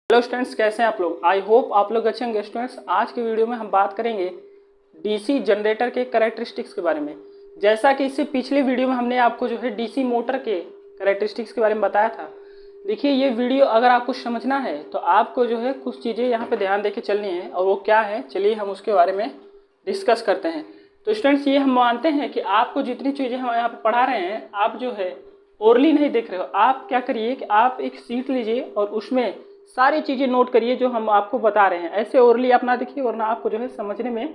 Hello students, कैसे हैं आप लोग। आई होप आप लोग अच्छे होंगे। स्टूडेंट्स, आज की वीडियो में हम बात करेंगे डीसी जनरेटर के कैरेक्टरिस्टिक्स के बारे में। जैसा कि इससे पिछले वीडियो में हमने आपको जो है डीसी मोटर के कैरेक्टरिस्टिक्स के बारे में बताया था। देखिए, ये वीडियो अगर आपको समझना है तो आपको जो है कुछ चीज़ें यहाँ पे ध्यान देके चलनी है, और वो क्या है चलिए हम उसके बारे में डिस्कस करते हैं। तो स्टूडेंट्स, ये हम मानते हैं कि आपको जितनी चीज़ें हम यहाँ पे पढ़ा रहे हैं, आप जो है ओरली नहीं देख रहे हो। आप क्या करिए कि आप एक सीट लीजिए और उसमें सारी चीज़ें नोट करिए जो हम आपको बता रहे हैं। ऐसे ओरली आप ना देखिए, वरना आपको जो है समझने में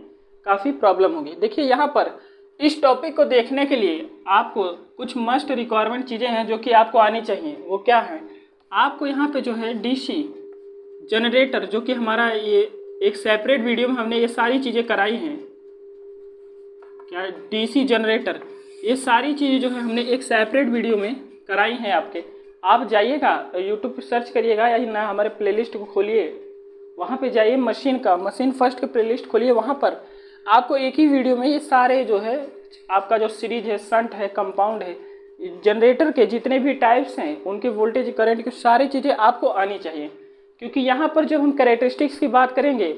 काफ़ी प्रॉब्लम होगी। देखिए, यहाँ पर इस टॉपिक को देखने के लिए आपको कुछ मस्ट रिक्वायरमेंट चीज़ें हैं जो कि आपको आनी चाहिए। वो क्या है, आपको यहाँ पे जो है डीसी जनरेटर, जो कि हमारा ये एक सेपरेट वीडियो में हमने ये सारी चीज़ें कराई हैं। क्या डीसी जनरेटर, ये सारी चीज़ें जो है हमने एक सेपरेट वीडियो में कराई हैं आपके। आप जाइएगा यूट्यूब पर सर्च करिएगा या ना हमारे प्लेलिस्ट को खोलिए, वहाँ पे जाइए मशीन फर्स्ट के प्लेलिस्ट खोलिए। वहाँ पर आपको एक ही वीडियो में ये सारे जो है आपका जो सीरीज है, शंट है, कंपाउंड है, जनरेटर के जितने भी टाइप्स हैं, उनके वोल्टेज करंट की सारी चीज़ें आपको आनी चाहिए। क्योंकि यहाँ पर जब हम कैरेक्टरिस्टिक्स की बात करेंगे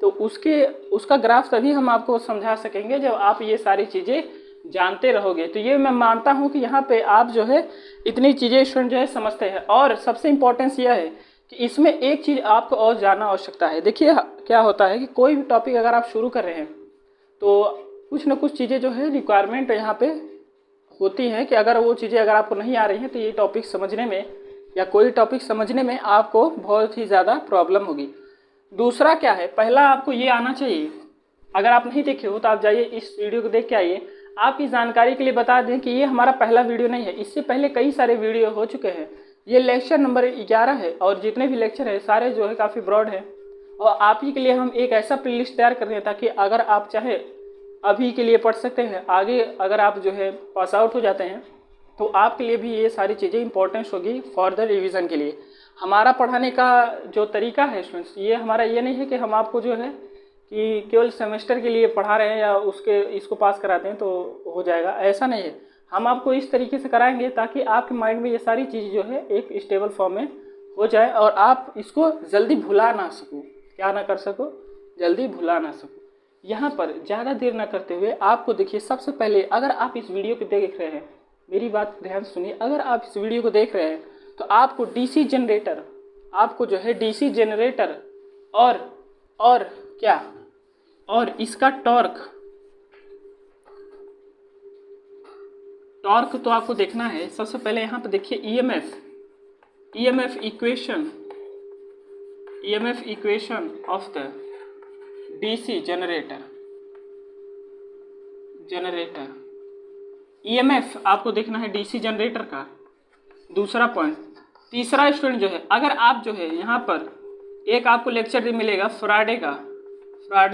तो उसका ग्राफ तभी हम आपको समझा सकेंगे जब आप ये सारी चीज़ें जानते रहोगे। तो ये मैं मानता हूँ कि यहाँ पे आप जो है इतनी चीज़ें स्टूडेंट जो है समझते हैं। और सबसे इम्पोर्टेंस यह है कि इसमें एक चीज़ आपको और जानना आवश्यकता है। देखिए, क्या होता है कि कोई भी टॉपिक अगर आप शुरू कर रहे हैं तो कुछ ना कुछ चीज़ें जो है रिक्वायरमेंट यहाँ पे होती हैं कि अगर वो चीज़ें अगर आपको नहीं आ रही हैं तो ये टॉपिक समझने में या कोई टॉपिक समझने में आपको बहुत ही ज़्यादा प्रॉब्लम होगी। दूसरा क्या है, पहला आपको ये आना चाहिए। अगर आप नहीं देखे हो तो आप जाइए इस वीडियो को देख के आइए। आपकी जानकारी के लिए बता दें कि ये हमारा पहला वीडियो नहीं है, इससे पहले कई सारे वीडियो हो चुके हैं। ये लेक्चर नंबर 11 है और जितने भी लेक्चर है सारे जो है काफ़ी ब्रॉड है। और आप ही के लिए हम एक ऐसा प्लेलिस्ट तैयार कर रहे हैं ताकि अगर आप चाहे अभी के लिए पढ़ सकते हैं, आगे अगर आप जो है पास आउट हो जाते हैं तो आपके लिए भी ये सारी चीज़ें इंपॉर्टेंस होगी फॉर्दर रिवीजन के लिए। हमारा पढ़ाने का जो तरीका है स्टूडेंट्स, ये हमारा ये नहीं है कि हम आपको जो है कि केवल सेमेस्टर के लिए पढ़ा रहे हैं या इसको पास कराते हैं तो हो जाएगा, ऐसा नहीं है। हम आपको इस तरीके से कराएंगे ताकि आपके माइंड में ये सारी चीज़ जो है एक स्टेबल फॉर्म में हो जाए और आप इसको जल्दी भुला ना सको। क्या ना कर सको, जल्दी भुला ना सको। यहाँ पर ज़्यादा देर ना करते हुए आपको देखिए, सबसे पहले अगर आप इस वीडियो को देख रहे हैं, मेरी बात ध्यान सुनिए, अगर आप इस वीडियो को देख रहे हैं तो आपको डीसी जनरेटर, आपको जो है डीसी जनरेटर और क्या, और इसका टॉर्क तो आपको देखना है। सबसे पहले यहाँ पे देखिए EMF equation of the DC generator. EMF आपको देखना है डीसी जनरेटर का, दूसरा पॉइंट। तीसरा स्टूडेंट जो है, अगर आप जो है यहाँ पर एक आपको लेक्चर मिलेगा फ्राडे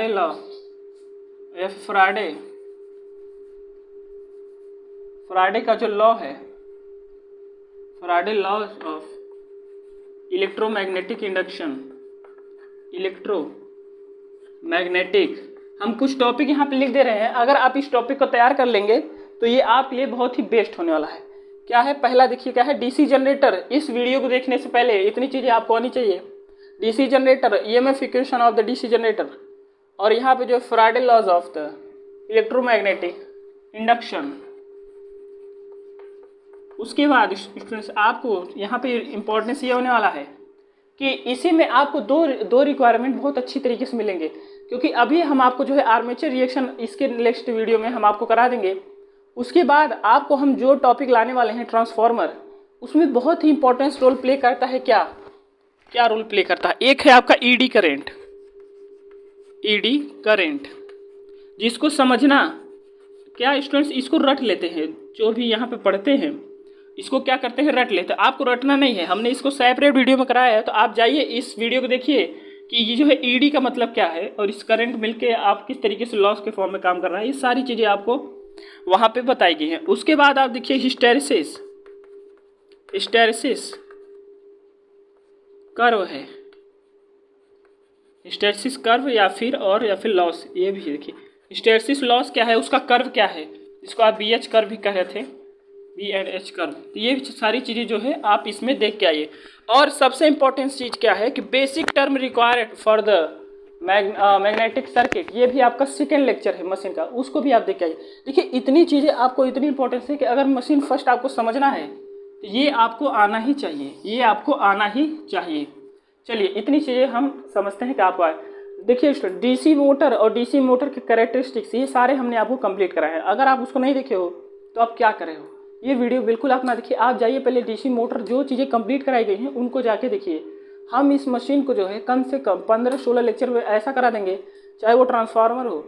लॉ या फ्राडे का जो लॉ है, फ्राडे लॉ ऑफ इलेक्ट्रोमैग्नेटिक इंडक्शन, हम कुछ टॉपिक यहाँ पे लिख दे रहे हैं। अगर आप इस टॉपिक को तैयार कर लेंगे तो ये आपके लिए बहुत ही बेस्ट होने वाला है। क्या है, पहला देखिए क्या है, डीसी जनरेटर। इस वीडियो को देखने से पहले इतनी चीज़ें आपको आनी चाहिए। DC generator, EMF equation of the DC generator, और यहाँ पे जो Faraday laws of the electromagnetic induction. उसके बाद स्टूडेंट्स आपको यहाँ पे इम्पोर्टेंस ये होने वाला है कि इसी में आपको दो रिक्वायरमेंट बहुत अच्छी तरीके से मिलेंगे। क्योंकि अभी हम आपको जो है आर्मेचर रिएक्शन इसके नेक्स्ट वीडियो में हम आपको करा देंगे। उसके बाद आपको हम जो टॉपिक लाने वाले हैं ट्रांसफार्मर, उसमें बहुत ही इंपॉर्टेंस रोल प्ले करता है। क्या रोल प्ले करता है, एक है आपका ईडी करंट, जिसको समझना क्या स्टूडेंट्स, इसको रट लेते हैं। जो भी यहाँ पे पढ़ते हैं इसको क्या करते हैं, रट लेते हैं। आपको रटना नहीं है, हमने इसको सेपरेट वीडियो में कराया है। तो आप जाइए इस वीडियो को देखिए कि ये जो है ईडी का मतलब क्या है और इस करंट मिलके आप किस तरीके से लॉस के फॉर्म में काम कर रहा है, ये सारी चीज़ें आपको वहाँ पे बताई गई हैं। उसके बाद आप देखिए हिस्टैरिसीस कर्व है, हिस्टैरिसीस कर्व या फिर लॉस। ये भी देखिए हिस्टैरिसीस लॉस क्या है, उसका कर्व क्या है, जिसको आप बीएच कर्व भी कह रहे थे। VNH curve. तो ये सारी चीज़ें जो है आप इसमें देख के आइए। और सबसे इम्पोर्टेंट चीज़ क्या है कि basic term required for the magnetic circuit, ये भी आपका सेकेंड लेक्चर है मशीन का, उसको भी आप देख के आइए। देखिए इतनी चीज़ें आपको इतनी इंपॉर्टेंस है कि अगर मशीन फर्स्ट आपको समझना है तो ये आपको आना ही चाहिए, ये आपको आना ही चाहिए। चलिए इतनी चीज़ें हम समझते हैं कि आपको आए। देखिए स्टूडेंट, डीसी मोटर और डीसी मोटर के कैरेक्टरिस्टिक्स ये सारे हमने आपको कंप्लीट कराए हैं। अगर आप उसको नहीं देखे हो तो आप क्या करे हो, ये वीडियो बिल्कुल आप ना देखिए, आप जाइए पहले डीसी मोटर जो चीज़ें कंप्लीट कराई गई हैं उनको जाके देखिए। हम इस मशीन को जो है कम से कम 15-16 लेक्चर में ऐसा करा देंगे, चाहे वो ट्रांसफार्मर हो,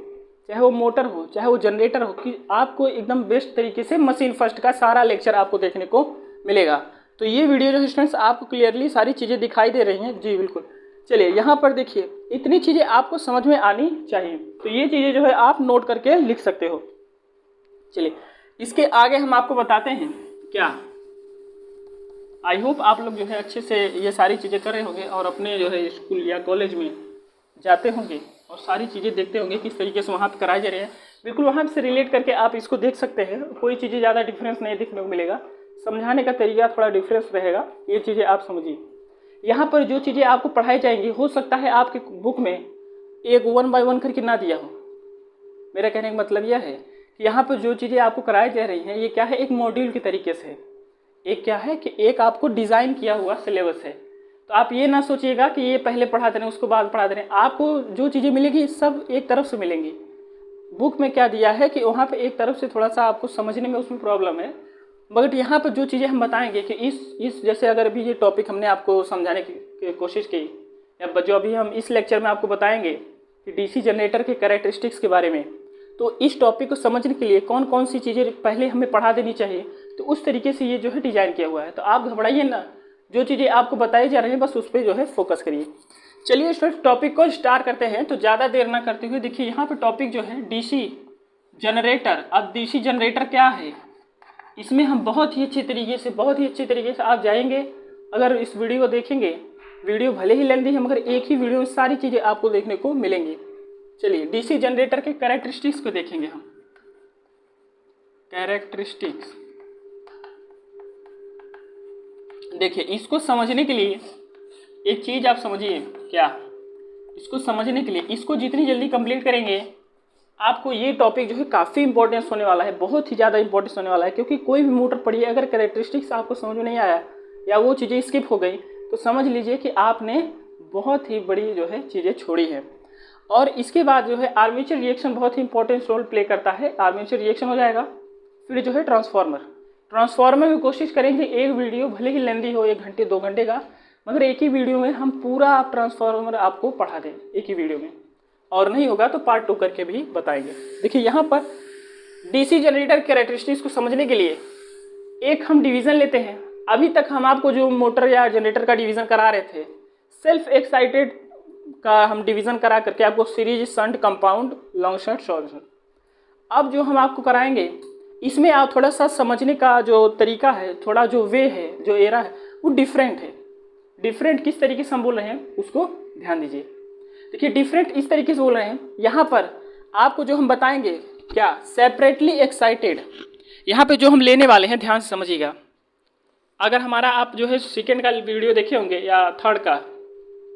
चाहे वो मोटर हो, चाहे वो जनरेटर हो, कि आपको एकदम बेस्ट तरीके से मशीन फर्स्ट का सारा लेक्चर आपको देखने को मिलेगा। तो ये वीडियो जो है स्टूडेंट्स आपको क्लियरली सारी चीज़ें दिखाई दे रही हैं जी बिल्कुल। चलिए यहाँ पर देखिए इतनी चीज़ें आपको समझ में आनी चाहिए, तो ये चीज़ें जो है आप नोट करके लिख सकते हो। चलिए इसके आगे हम आपको बताते हैं क्या। आई होप आप लोग जो है अच्छे से ये सारी चीज़ें कर रहे होंगे और अपने जो है स्कूल या कॉलेज में जाते होंगे और सारी चीज़ें देखते होंगे किस तरीके से वहाँ पर कराए जा रहे हैं। बिल्कुल वहाँ से रिलेट करके आप इसको देख सकते हैं, कोई चीज़ें ज़्यादा डिफरेंस नहीं देखने को मिलेगा, समझाने का तरीका थोड़ा डिफरेंस रहेगा, ये चीज़ें आप समझिए। यहाँ पर जो चीज़ें आपको पढ़ाई जाएंगी हो सकता है आपके बुक में एक 1 by 1 करके ना दिया हो। मेरा कहने का मतलब यह है कि यहाँ पर जो चीज़ें आपको कराई जा रही हैं ये क्या है, एक मॉड्यूल के तरीके से, एक क्या है कि एक आपको डिज़ाइन किया हुआ सिलेबस है। तो आप ये ना सोचिएगा कि ये पहले पढ़ा दे रहे हैं उसको बाद पढ़ा दे रहे हैं, आपको जो चीज़ें मिलेगी सब एक तरफ से मिलेंगी। बुक में क्या दिया है कि वहाँ पे एक तरफ से थोड़ा सा आपको समझने में उसमें प्रॉब्लम है, बट यहाँ पर जो चीज़ें हम बताएंगे कि इस जैसे अगर अभी ये टॉपिक हमने आपको समझाने की कोशिश की, या जो अभी हम इस लेक्चर में आपको बताएंगे कि डीसी जनरेटर के कैरेक्टरिस्टिक्स के बारे में, तो इस टॉपिक को समझने के लिए कौन कौन सी चीज़ें पहले हमें पढ़ा देनी चाहिए, तो उस तरीके से ये जो है डिज़ाइन किया हुआ है। तो आप घबराइए ना, जो चीज़ें आपको बताई जा रही हैं बस उस पर जो है फोकस करिए। चलिए स्टूडेंट टॉपिक को स्टार्ट करते हैं, तो ज़्यादा देर ना करते हुए देखिए यहाँ पर टॉपिक जो है डीसी जनरेटर। अब डीसी जनरेटर क्या है, इसमें हम बहुत ही अच्छे तरीके से आप जाएंगे। अगर इस वीडियो को देखेंगे, वीडियो भले ही लेंदी है मगर एक ही वीडियो में सारी चीज़ें आपको देखने को मिलेंगी। चलिए डीसी जनरेटर के कैरेक्टरिस्टिक्स को देखेंगे हम। कैरेक्टरिस्टिक्स देखिए, इसको समझने के लिए एक चीज़ आप समझिए, क्या इसको समझने के लिए इसको जितनी जल्दी कंप्लीट करेंगे आपको ये टॉपिक जो है काफ़ी इंपॉर्टेंस होने वाला है, बहुत ही ज़्यादा इंपॉर्टेंस होने वाला है। क्योंकि कोई भी मोटर पढ़िए, अगर कैरेक्टरिस्टिक्स आपको समझ में नहीं आया या वो चीज़ें स्किप हो गई तो समझ लीजिए कि आपने बहुत ही बड़ी जो है चीज़ें छोड़ी है। और इसके बाद जो है आर्मेचर रिएक्शन बहुत ही इंपॉर्टेंट रोल प्ले करता है। आर्मेचर रिएक्शन हो जाएगा, फिर जो है ट्रांसफार्मर में कोशिश करेंगे एक वीडियो भले ही लेंदी हो 1 घंटे 2 घंटे का, मगर एक ही वीडियो में हम पूरा ट्रांसफार्मर आपको पढ़ा दें एक ही वीडियो में, और नहीं होगा तो पार्ट 2 करके भी बताएंगे। देखिए यहाँ पर डीसी जनरेटर कैरेक्टरिस्टिक्स को समझने के लिए एक हम डिवीज़न लेते हैं। अभी तक हम आपको जो मोटर या जनरेटर का डिवीज़न करा रहे थे, सेल्फ एक्साइटेड का हम डिवीज़न करा करके आपको series, shunt, compound, long shunt, short shunt. अब जो हम आपको कराएंगे इसमें आप थोड़ा सा समझने का जो तरीका है, थोड़ा जो वे है, जो एरा है वो डिफरेंट है। डिफरेंट किस तरीके से हम बोल रहे हैं उसको ध्यान दीजिए। देखिए डिफरेंट इस तरीके से बोल रहे हैं, यहाँ पर आपको जो हम बताएंगे क्या, सेपरेटली एक्साइटेड। यहाँ पे जो हम लेने वाले हैं ध्यान से समझिएगा। अगर हमारा आप जो है सेकेंड का वीडियो देखे होंगे या थर्ड का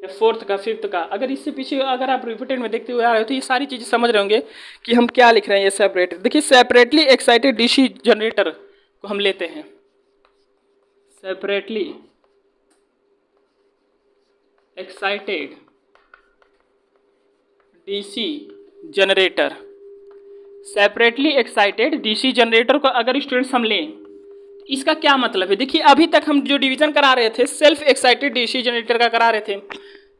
या फोर्थ का, फिफ्थ का, अगर इससे पीछे अगर आप रिपीटेड में देखते हुए आ रहे हो तो ये सारी चीज़ें समझ रहे होंगे कि हम क्या लिख रहे हैं। ये सेपरेटेड, देखिए सेपरेटली एक्साइटेड डीसी जनरेटर को हम लेते हैं। Separately excited DC generator, separately excited DC generator को अगर स्टूडेंट्स हम लें, इसका क्या मतलब है। देखिए अभी तक हम जो डिवीजन करा रहे थे सेल्फ एक्साइटेड डीसी जनरेटर का करा रहे थे,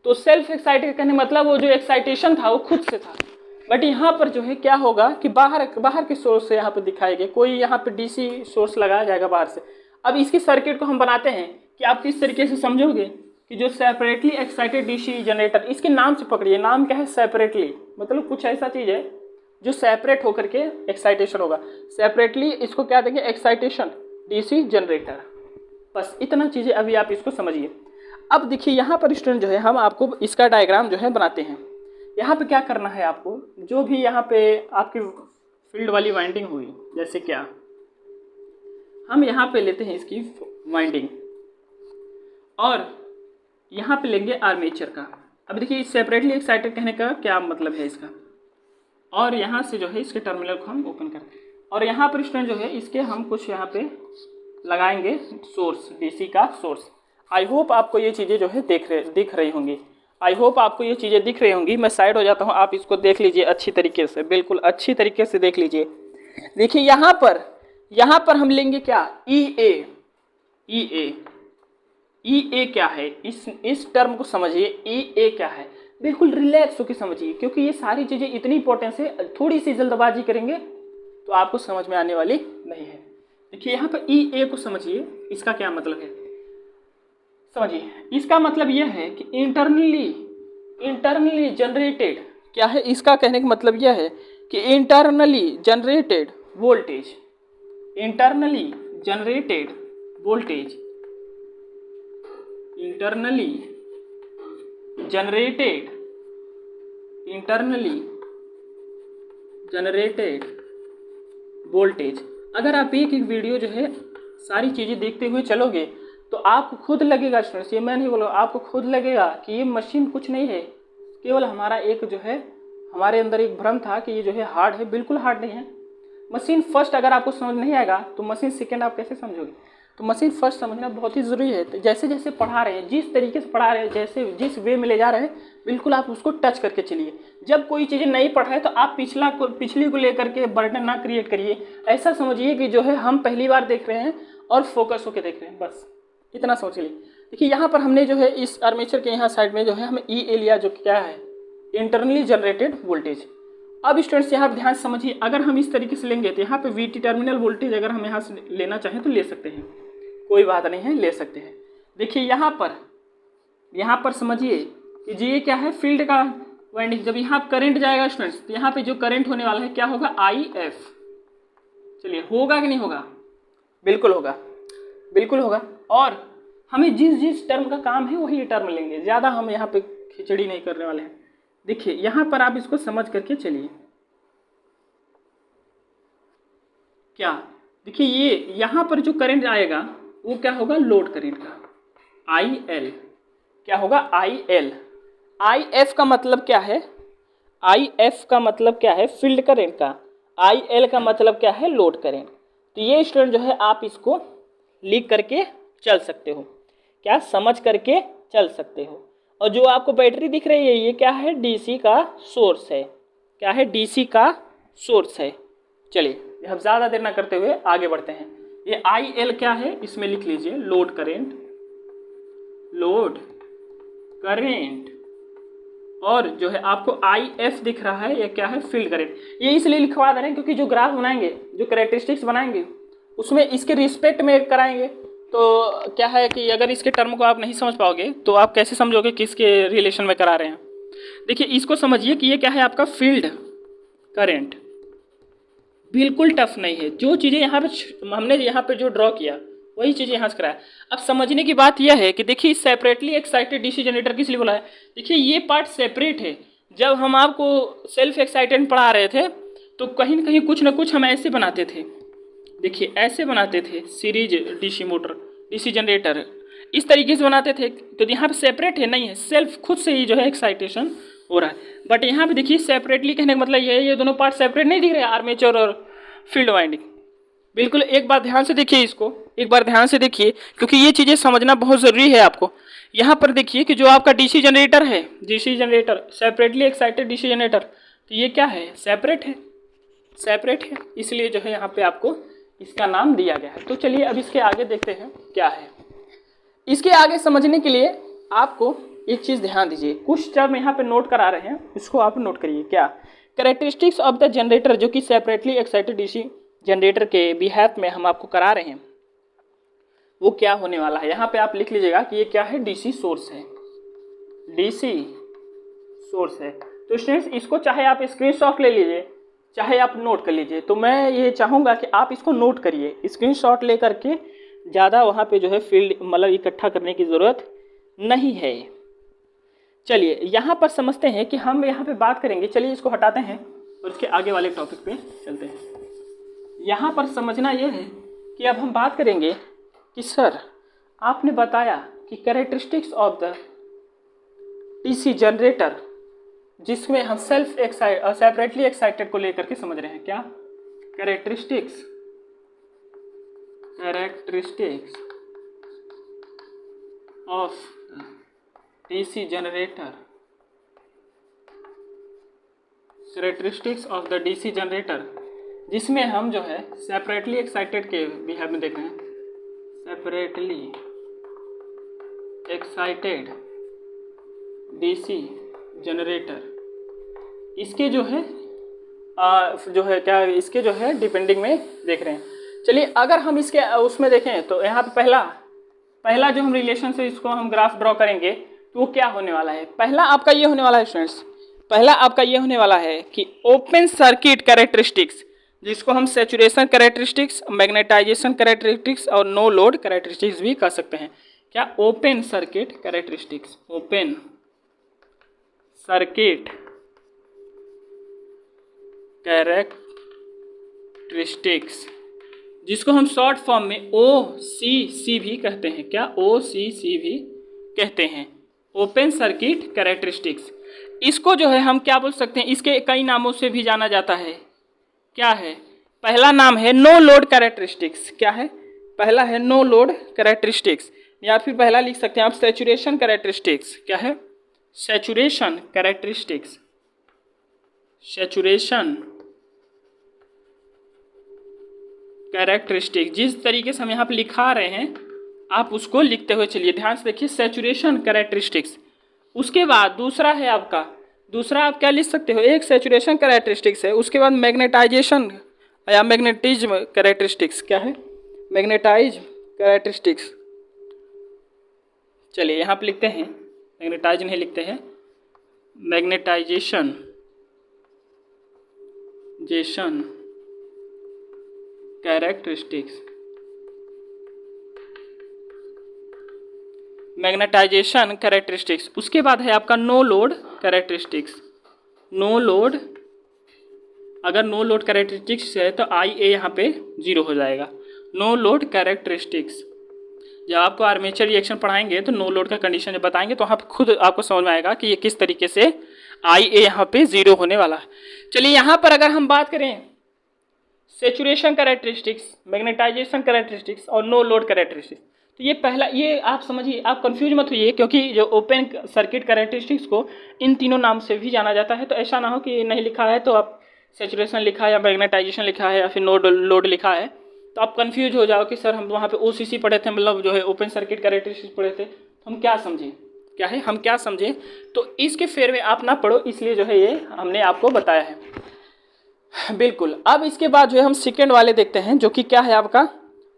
तो सेल्फ एक्साइटेड कहने मतलब वो जो एक्साइटेशन था वो खुद से था। बट यहाँ पर जो है क्या होगा कि बाहर के सोर्स से यहाँ पर दिखाएंगे, कोई यहाँ पे डीसी सोर्स लगाया जाएगा बाहर से। अब इसकी सर्किट को हम बनाते हैं कि आप किस तरीके से समझोगे कि जो सेपरेटली एक्साइटेड डीसी जनरेटर, इसके नाम से पकड़िए, नाम क्या है, सेपरेटली, मतलब कुछ ऐसा चीज़ है जो सेपरेट होकर के एक्साइटेशन होगा। सेपरेटली इसको क्या देंगे, एक्साइटेशन डीसी जनरेटर। बस इतना चीज़ें अभी आप इसको समझिए। अब देखिए यहाँ पर स्टूडेंट जो है हम आपको इसका डायग्राम जो है बनाते हैं। यहाँ पे क्या करना है आपको, जो भी यहाँ पे आपकी फील्ड वाली वाइंडिंग हुई, जैसे क्या हम यहाँ पे लेते हैं इसकी वाइंडिंग और यहाँ पे लेंगे आर्मेचर का। अब देखिए सेपरेटली एक्साइटेड कहने का क्या मतलब है इसका, और यहाँ से जो है इसके टर्मिनल को हम ओपन करते हैं और यहाँ पर स्टूडेंट जो है इसके हम कुछ यहाँ पे लगाएंगे सोर्स, डीसी का सोर्स। आई होप आपको ये चीज़ें जो है दिख रही होंगी। आई होप आपको ये चीज़ें दिख रही होंगी। मैं साइड हो जाता हूँ, आप इसको देख लीजिए अच्छी तरीके से, बिल्कुल अच्छी तरीके से देख लीजिए। देखिए यहाँ पर हम लेंगे क्या, ई ए क्या है, इस टर्म को समझिए। ई ए क्या है, बिल्कुल रिलैक्स होकर समझिए, क्योंकि ये सारी चीज़ें इतनी इंपॉर्टेंट है, थोड़ी सी जल्दबाजी करेंगे तो आपको समझ में आने वाली नहीं है। देखिए यहाँ पर ई ए को समझिए, इसका क्या मतलब है समझिए। इसका मतलब यह है कि इंटरनली जनरेटेड क्या है, इसका कहने का मतलब यह है कि internally generated voltage, internally generated voltage, internally generated voltage. अगर आप एक एक वीडियो जो है सारी चीज़ें देखते हुए चलोगे तो आपको खुद लगेगा स्टूडेंट्स, ये मैं नहीं बोल रहा, आपको खुद लगेगा कि ये मशीन कुछ नहीं है, केवल हमारा एक जो है हमारे अंदर एक भ्रम था कि ये जो है हार्ड है। बिल्कुल हार्ड नहीं है। मशीन फर्स्ट अगर आपको समझ नहीं आएगा तो मशीन सेकेंड आप कैसे समझोगे। तो मशीन फर्स्ट समझना बहुत ही ज़रूरी है। तो जैसे जैसे पढ़ा रहे हैं, जिस तरीके से पढ़ा रहे हैं, जैसे जिस वे में ले जा रहे हैं, बिल्कुल आप उसको टच करके चलिए। जब कोई चीज़ें नहीं पढ़ रहे तो आप पिछली को लेकर के बर्डन ना क्रिएट करिए। ऐसा समझिए कि जो है हम पहली बार देख रहे हैं और फोकस होकर देख रहे हैं, बस इतना सोच लीजिए। देखिए यहाँ पर हमने जो है इस आर्मेचर के यहाँ साइड में जो है हमें ई ए लिया, जो क्या है इंटरनली जनरेटेड वोल्टेज। अब स्टूडेंट्स यहाँ पर ध्यान समझिए, अगर हम इस तरीके से लेंगे तो यहाँ पे वी टी टर्मिनल वोल्टेज अगर हम यहाँ से लेना चाहें तो ले सकते हैं, कोई बात नहीं है, ले सकते हैं। देखिए यहाँ पर समझिए कि जी ये क्या है, फील्ड का वाइंडिंग। जब यहाँ करंट जाएगा स्टूडेंट्स तो यहाँ पे जो करंट होने वाला है क्या होगा, आई एफ। चलिए होगा कि नहीं होगा, बिल्कुल होगा, बिल्कुल होगा। और हमें जिस टर्म का काम है वही टर्म लेंगे, ज़्यादा हम यहाँ पे खिचड़ी नहीं करने वाले हैं। देखिए यहाँ पर आप इसको समझ करके चलिए क्या। देखिए ये यहाँ पर जो करंट आएगा वो क्या होगा, लोड करंट का आई एल। क्या होगा, आई एल। आई एफ का मतलब क्या है, आई एफ का मतलब क्या है, फील्ड करंट का। आई एल का मतलब क्या है, लोड करंट। तो ये स्टूडेंट जो है आप इसको लिख करके चल सकते हो, क्या समझ करके चल सकते हो। और जो आपको बैटरी दिख रही है ये क्या है, डीसी का सोर्स है। क्या है, डीसी का सोर्स है। चलिए हम ज़्यादा देर ना करते हुए आगे बढ़ते हैं। ये आई एल क्या है, इसमें लिख लीजिए लोड करेंट, लोड करेंट। और जो है आपको आई एफ दिख रहा है, ये क्या है, फील्ड करेंट। ये इसलिए लिखवा दे रहे हैं क्योंकि जो ग्राफ बनाएंगे, जो कैरेक्टरिस्टिक्स बनाएंगे उसमें इसके रिस्पेक्ट में कराएंगे। तो क्या है कि अगर इसके टर्म को आप नहीं समझ पाओगे तो आप कैसे समझोगे किसके रिलेशन में करा रहे हैं। देखिए इसको समझिए कि ये क्या है, आपका फील्ड करेंट। बिल्कुल टफ नहीं है, जो चीज़ें यहाँ पे हमने यहाँ पे जो ड्रॉ किया वही चीज़ें यहाँ से कराया। अब समझने की बात यह है कि देखिए सेपरेटली एक्साइटेड डीसी जनरेटर किस लिए बोला है। देखिए ये पार्ट सेपरेट है। जब हम आपको सेल्फ एक्साइटेड पढ़ा रहे थे तो कहीं ना कहीं कुछ ना कुछ हम ऐसे बनाते थे। देखिए ऐसे बनाते थे, series DC motor, DC generator इस तरीके से बनाते थे। तो यहाँ पे सेपरेट है, नहीं है, सेल्फ खुद से ही जो है एक्साइटेशन हो रहा है। बट यहाँ पे देखिए सेपरेटली कहने का मतलब ये दोनों पार्ट सेपरेट नहीं दिख रहे, आर्मेचर और फील्ड वाइंडिंग। बिल्कुल एक बार ध्यान से देखिए, इसको एक बार ध्यान से देखिए क्योंकि ये चीज़ें समझना बहुत ज़रूरी है आपको। यहाँ पर देखिए कि जो आपका डीसी जनरेटर है, DC generator separately excited DC generator, तो ये क्या है, सेपरेट है, सेपरेट है, इसलिए जो है यहाँ पे आपको इसका नाम दिया गया है। तो चलिए अब इसके आगे देखते हैं क्या है। इसके आगे समझने के लिए आपको एक चीज़ ध्यान दीजिए, कुछ टर्म यहाँ पे नोट करा रहे हैं, इसको आप नोट करिए। क्या कैरेक्टरिस्टिक्स ऑफ द जनरेटर, जो कि सेपरेटली एक्साइटेड डीसी जनरेटर के बिहाफ में हम आपको करा रहे हैं, वो क्या होने वाला है। यहाँ पे आप लिख लीजिएगा कि ये क्या है, डीसी सोर्स है, डीसी सोर्स है। तो स्टूडेंट्स इसको चाहे आप स्क्रीनशॉट ले लीजिए, चाहे आप नोट कर लीजिए। तो मैं ये चाहूँगा कि आप इसको नोट करिए, स्क्रीनशॉट ले करके ज़्यादा वहाँ पे जो है फील्ड मतलब इकट्ठा करने की ज़रूरत नहीं है। चलिए यहाँ पर समझते हैं कि हम यहाँ पे बात करेंगे। चलिए इसको हटाते हैं और इसके आगे वाले टॉपिक पे चलते हैं। यहाँ पर समझना ये है कि अब हम बात करेंगे कि सर आपने बताया कि characteristics of the DC generator, जिसमें हम सेपरेटली एक्साइटेड को लेकर के समझ रहे हैं। क्या characteristics of DC generator, characteristics of the DC generator, जिसमें हम जो है सेपरेटली एक्साइटेड के बिहेव में देख रहे हैं। सेपरेटली एक्साइटेड डीसी जनरेटर, इसके जो है इसके जो है डिपेंडिंग में देख रहे हैं। चलिए अगर हम इसके उसमें देखें तो यहाँ पे पहला जो हम रिलेशन से इसको हम ग्राफ ड्रॉ करेंगे तो वो क्या होने वाला है। पहला आपका ये होने वाला है स्टूडेंट्स, पहला आपका ये होने वाला है कि ओपन सर्किट कैरेक्टरिस्टिक्स, जिसको हम सैचुरेशन कैरेक्टरिस्टिक्स, मैग्नेटाइजेशन कैरेक्टरिस्टिक्स और नो लोड कैरेक्टरिस्टिक्स भी कह सकते हैं। क्या open circuit characteristics, open circuit characteristics, जिसको हम शॉर्ट फॉर्म में OCC भी कहते हैं। क्या OCC भी कहते हैं, ओपन सर्किट कैरेक्टरिस्टिक्स। इसको जो है हम क्या बोल सकते हैं, इसके कई नामों से भी जाना जाता है। क्या है, पहला नाम है नो लोड कैरेक्टरिस्टिक्स। क्या है, पहला है नो लोड कैरेक्टरिस्टिक्स, या फिर पहला लिख सकते हैं आप सैचुरेशन कैरेक्टरिस्टिक्स। क्या है, सैचुरेशन कैरेक्टरिस्टिक्स, सैचुरेशन कैरेक्टरिस्टिक। जिस तरीके से हम यहाँ पे लिखा रहे हैं आप उसको लिखते हुए चलिए, ध्यान से देखिए, सैचुरेशन कैरेक्टरिस्टिक्स। उसके बाद दूसरा है आपका, दूसरा आप क्या लिख सकते हो, एक सैचुरेशन कैरेक्टरिस्टिक्स है, उसके बाद मैग्नेटाइजेशन या मैग्नेटिज्म कैरेक्टरिस्टिक्स। क्या है, मैग्नेटाइज कैरेक्टरिस्टिक्स। चलिए यहाँ पे लिखते हैं, मैग्नेटाइज नहीं लिखते हैं, मैग्नेटाइजेशन कैरेक्टरिस्टिक्स, मैग्नेटाइजेशन कैरेक्टरिस्टिक्स। उसके बाद है आपका no load characteristics. No load, अगर नो लोड कैरेक्टरिस्टिक्स है तो IA यहाँ पे 0 हो जाएगा। नो लोड कैरेक्टरिस्टिक्स, जब आपको आर्मेचर रिएक्शन पढ़ाएंगे तो नो लोड का कंडीशन जब बताएंगे तो वहाँ पे खुद आपको समझ में आएगा कि ये किस तरीके से IA यहाँ पे 0 होने वाला है। चलिए यहाँ पर अगर हम बात करें सैचुरेशन कैरेक्टरिस्टिक्स, मैग्नेटाइजेशन कैरेक्टरिस्टिक्स और नो लोड कैरेक्टरिस्टिक्स, तो ये पहला, ये आप समझिए, आप कंफ्यूज मत होइए, क्योंकि जो ओपन सर्किट कैरेक्टरिस्टिक्स को इन तीनों नाम से भी जाना जाता है। तो ऐसा ना हो कि नहीं लिखा है तो आप सैचुरेशन लिखा है या मैग्नेटाइजेशन लिखा है या फिर नो लोड लिखा है तो आप कंफ्यूज हो जाओ कि सर हम वहाँ पे OCC पढ़े थे, मतलब जो है ओपन सर्किट कैरेक्टरिस्टिक्स पढ़े थे, तो हम क्या समझें, क्या है, हम क्या समझें। तो इसके फेर में आप ना पढ़ो, इसलिए जो है ये हमने आपको बताया है। बिल्कुल। अब इसके बाद जो है हम सेकेंड वाले देखते हैं, जो कि क्या है आपका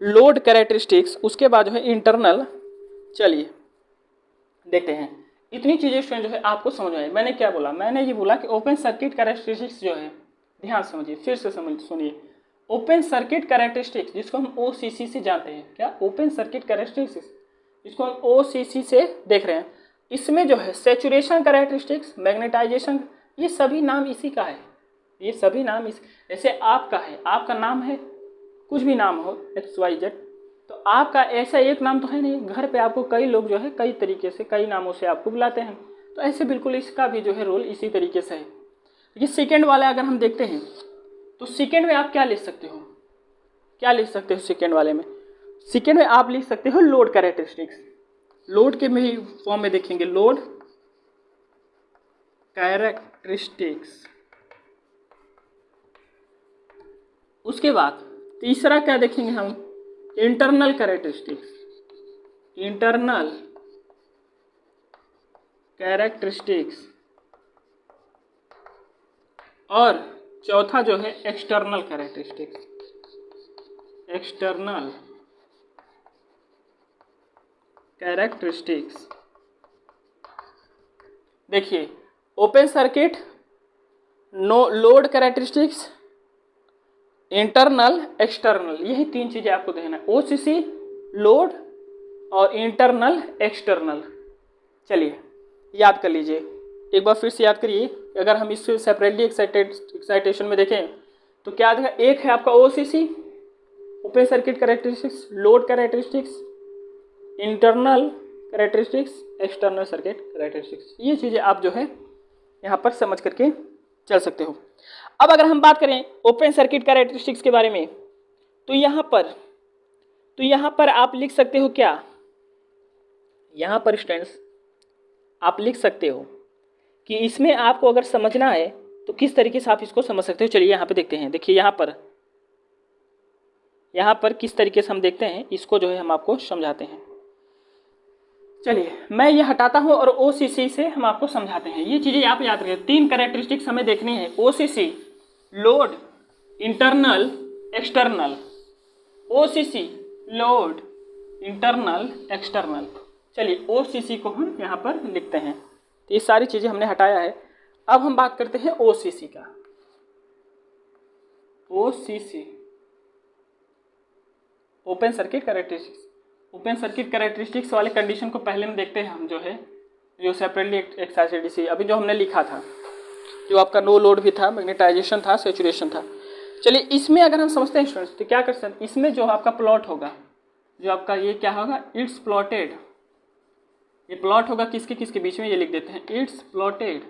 लोड कैरेक्टरिस्टिक्स। उसके बाद जो है इंटरनल, चलिए देखते हैं। इतनी चीज़ें स्टूडेंट जो है आपको समझ में आई। मैंने क्या बोला, मैंने ये बोला कि ओपन सर्किट कैरेक्टरिस्टिक्स जो है, ध्यान समझिए, फिर से सुनिए, ओपन सर्किट कैरेक्टरिस्टिक्स जिसको हम OCC से जानते हैं। क्या, ओपन सर्किट कैरेक्टरिस्टिक्स जिसको हम OCC से देख रहे हैं, इसमें जो है सैचुरेशन कैरेक्टरिस्टिक्स, मैग्नेटाइजेशन, ये सभी नाम इसी का है। ये सभी नाम इस, जैसे आपका है, आपका नाम है, कुछ भी नाम हो XYZ, तो आपका ऐसा एक नाम तो है नहीं। घर पे आपको कई लोग जो है कई तरीके से, कई नामों से आपको बुलाते हैं, तो ऐसे बिल्कुल इसका भी जो है रोल इसी तरीके से है। ये सेकेंड वाला अगर हम देखते हैं तो सेकेंड में आप क्या लिख सकते हो, क्या लिख सकते हो सेकेंड वाले में, सेकेंड में आप लिख सकते हो लोड कैरेक्टरिस्टिक्स। लोड के में ही फॉर्म में देखेंगे, लोड कैरेक्टरिस्टिक्स। उसके बाद तीसरा क्या देखेंगे हम, इंटरनल कैरेक्टरिस्टिक्स, इंटरनल कैरेक्टरिस्टिक्स। और चौथा जो है एक्सटर्नल कैरेक्टरिस्टिक्स, एक्सटर्नल कैरेक्टरिस्टिक्स। देखिए, open circuit, no load characteristics, internal, external, यही तीन चीजें आपको देखना है, OCC, लोड और इंटरनल एक्सटर्नल। चलिए याद कर लीजिए, एक बार फिर से याद करिए। अगर हम इससे सेपरेटली एक्साइटेशन में देखें तो क्या देखा, एक है आपका OCC, open circuit characteristics, load characteristics, internal characteristics, external circuit characteristics. ये चीज़ें आप जो है यहाँ पर समझ करके चल सकते हो। अब अगर हम बात करें ओपन सर्किट कैरेक्टरिस्टिक्स के बारे में, तो यहाँ पर आप लिख सकते हो क्या, यहाँ पर स्टूडेंट्स आप लिख सकते हो कि इसमें आपको अगर समझना है तो किस तरीके से आप इसको समझ सकते हो। चलिए यहाँ पे देखते हैं। देखिए यहाँ पर किस तरीके से हम देखते हैं, इसको जो है हम आपको समझाते हैं। चलिए मैं ये हटाता हूँ और OCC से हम आपको समझाते हैं। ये चीज़ें आप याद रखिए, 3 कैरेक्टरिस्टिक्स हमें देखनी है, OCC, load, internal, external. OCC, load, internal, external. चलिए OCC को हम यहाँ पर लिखते हैं। तो ये सारी चीज़ें हमने हटाया है। अब हम बात करते हैं OCC का। OCC, open circuit characteristics. Open circuit characteristics वाले कंडीशन को पहले में देखते हैं हम जो सेपरेटली एक्साइटेड डीसी, अभी जो हमने लिखा था, जो आपका नो लोड भी था, मैग्नेटाइजेशन था, सैचुरेशन था। चलिए इसमें अगर हम समझते हैं स्टूडेंट्स तो क्या कर सकते हैं, इसमें जो आपका प्लॉट होगा, जो आपका ये क्या होगा, इट्स प्लॉटेड, ये प्लॉट होगा किसके किसके बीच में, ये लिख देते हैं, इट्स प्लॉटेड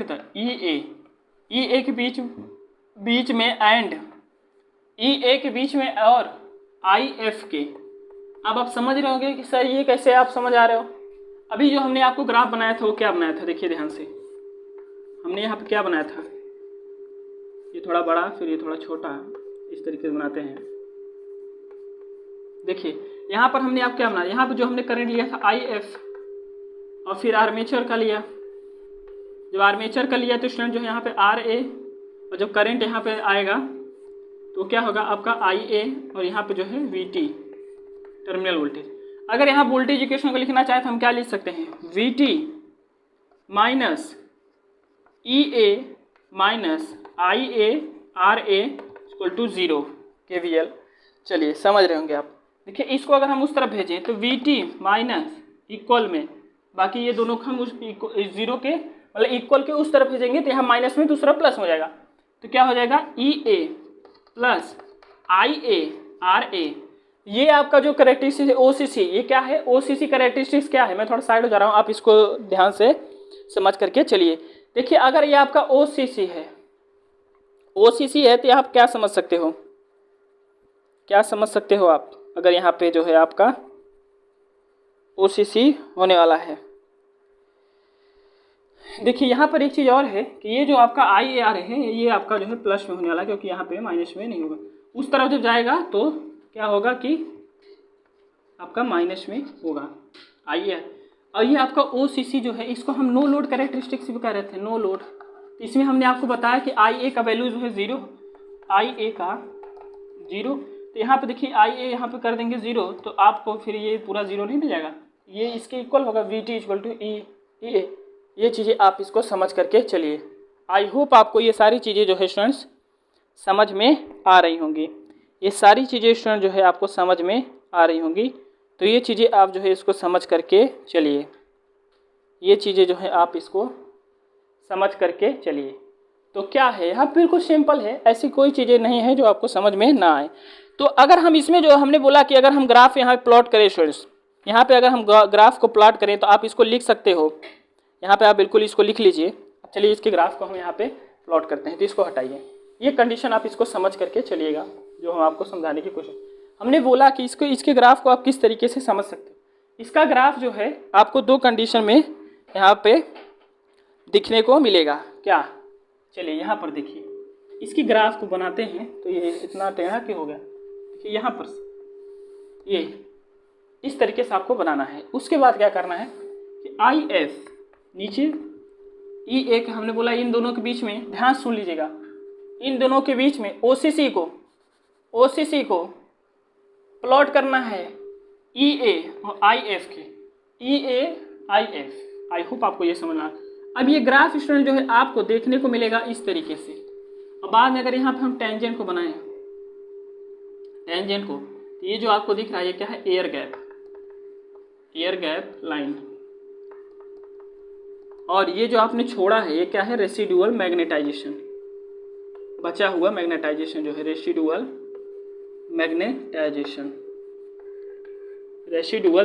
द EA के बीच में एंड EA के बीच में और IF के। अब आप समझ रहे होंगे कि सर ये कैसे आप समझ आ रहे हो। अभी जो हमने आपको ग्राफ बनाया था वो क्या बनाया था, देखिए ध्यान से, हमने यहाँ पे क्या बनाया था, ये थोड़ा बड़ा फिर ये थोड़ा छोटा, इस तरीके से बनाते हैं। देखिए यहाँ पर हमने आप क्या बनाया, यहाँ पर जो हमने करंट लिया था IF और फिर आर्मेचर का लिया। जब आर्मेचर का लिया तो स्टूडेंट जो है यहाँ पे RA, और जब करंट यहाँ पे आएगा तो क्या होगा आपका IA, और यहाँ पे जो है VT, टर्मिनल वोल्टेज। अगर यहाँ वोल्टेज इक्वेशन को लिखना चाहे तो हम क्या लिख सकते हैं, VT minus EA minus IA RA equal to 0 KVL। चलिए समझ रहे होंगे आप। देखिए इसको अगर हम उस तरफ भेजें तो VT माइनस इक्वल में, बाकी ये दोनों हम उस 0 के मतलब इक्वल के उस तरफ भेजेंगे तो यहाँ माइनस में दूसरा प्लस हो जाएगा, तो क्या हो जाएगा EA प्लस IA RA। ये आपका जो कैरेक्टरिस्टिक्स है OCC, ये क्या है, OCC कैरेक्टरिस्टिक्स क्या है, मैं थोड़ा साइड हो जा रहा हूँ, आप इसको ध्यान से समझ करके चलिए। देखिए अगर ये आपका OCC है तो आप क्या समझ सकते हो, क्या समझ सकते हो आप, अगर यहाँ पे जो है आपका OCC होने वाला है। देखिए यहाँ पर एक चीज़ और है कि ये जो आपका IAR है ये आपका जो है प्लस में होने वाला है, क्योंकि यहाँ पे माइनस में नहीं होगा। उस तरफ जब जाएगा तो क्या होगा कि आपका माइनस में होगा IAR। और ये आपका OCC जो है इसको हम नो लोड कैरेक्टरिस्टिक्स भी कह रहे थे, नो लोड। तो इसमें हमने आपको बताया कि IA का वैल्यू जो है 0, IA का 0। तो यहाँ पे देखिए IA यहाँ पे कर देंगे 0 तो आपको फिर ये पूरा 0 नहीं मिल जाएगा, ये इसके इक्वल होगा, VT इक्वल टू EA। ये चीज़ें आप इसको समझ करके चलिए। आई होप आपको ये सारी चीज़ें जो है स्टूडेंट्स समझ में आ रही होंगी, ये सारी चीज़ें स्टूडेंट जो है आपको समझ में आ रही होंगी। तो ये चीज़ें आप जो है इसको समझ करके चलिए, ये चीज़ें जो है आप इसको समझ करके चलिए। तो क्या है यहाँ बिल्कुल सिंपल है, ऐसी कोई चीज़ें नहीं है जो आपको समझ में ना आए। तो अगर हम इसमें जो हमने बोला कि अगर हम ग्राफ यहाँ प्लॉट करें स्टूडेंट्स, यहाँ पे अगर हम ग्राफ को प्लॉट करें तो आप इसको लिख सकते हो, यहाँ पे आप बिल्कुल इसको लिख लीजिए। चलिए इसके ग्राफ को हम यहाँ पे प्लॉट करते हैं, तो इसको हटाइए। ये कंडीशन आप इसको समझ करके चलिएगा जो हम आपको समझाने की कोशिश। हमने बोला कि इसके ग्राफ को आप किस तरीके से समझ सकते हो। इसका ग्राफ जो है आपको 2 कंडीशन में यहाँ पे दिखने को मिलेगा। क्या, चलिए यहाँ पर देखिए, इसकी ग्राफ को बनाते हैं तो ये इतना टेढ़ा क्यों हो गया, देखिए यहाँ पर ये इस तरीके से आपको बनाना है। उसके बाद क्या करना है कि IF नीचे EA के हमने बोला इन दोनों के बीच में, ध्यान सुन लीजिएगा, इन दोनों के बीच में OCC को प्लॉट करना है EA और IF के, EA IF। आई होप आपको ये समझना। अब ये ग्राफ स्टूडेंट जो है आपको देखने को मिलेगा इस तरीके से। अब बाद में अगर यहाँ पे हम टेंजेंट को बनाएं, टेंजेंट को, तो ये जो आपको दिख रहा है ये क्या है, एयर गैप लाइन। और ये जो आपने छोड़ा है ये क्या है, रेसिडुअल मैग्नेटाइजेशन। बचा हुआ मैग्नेटाइजेशन जो है, रेसिडुअल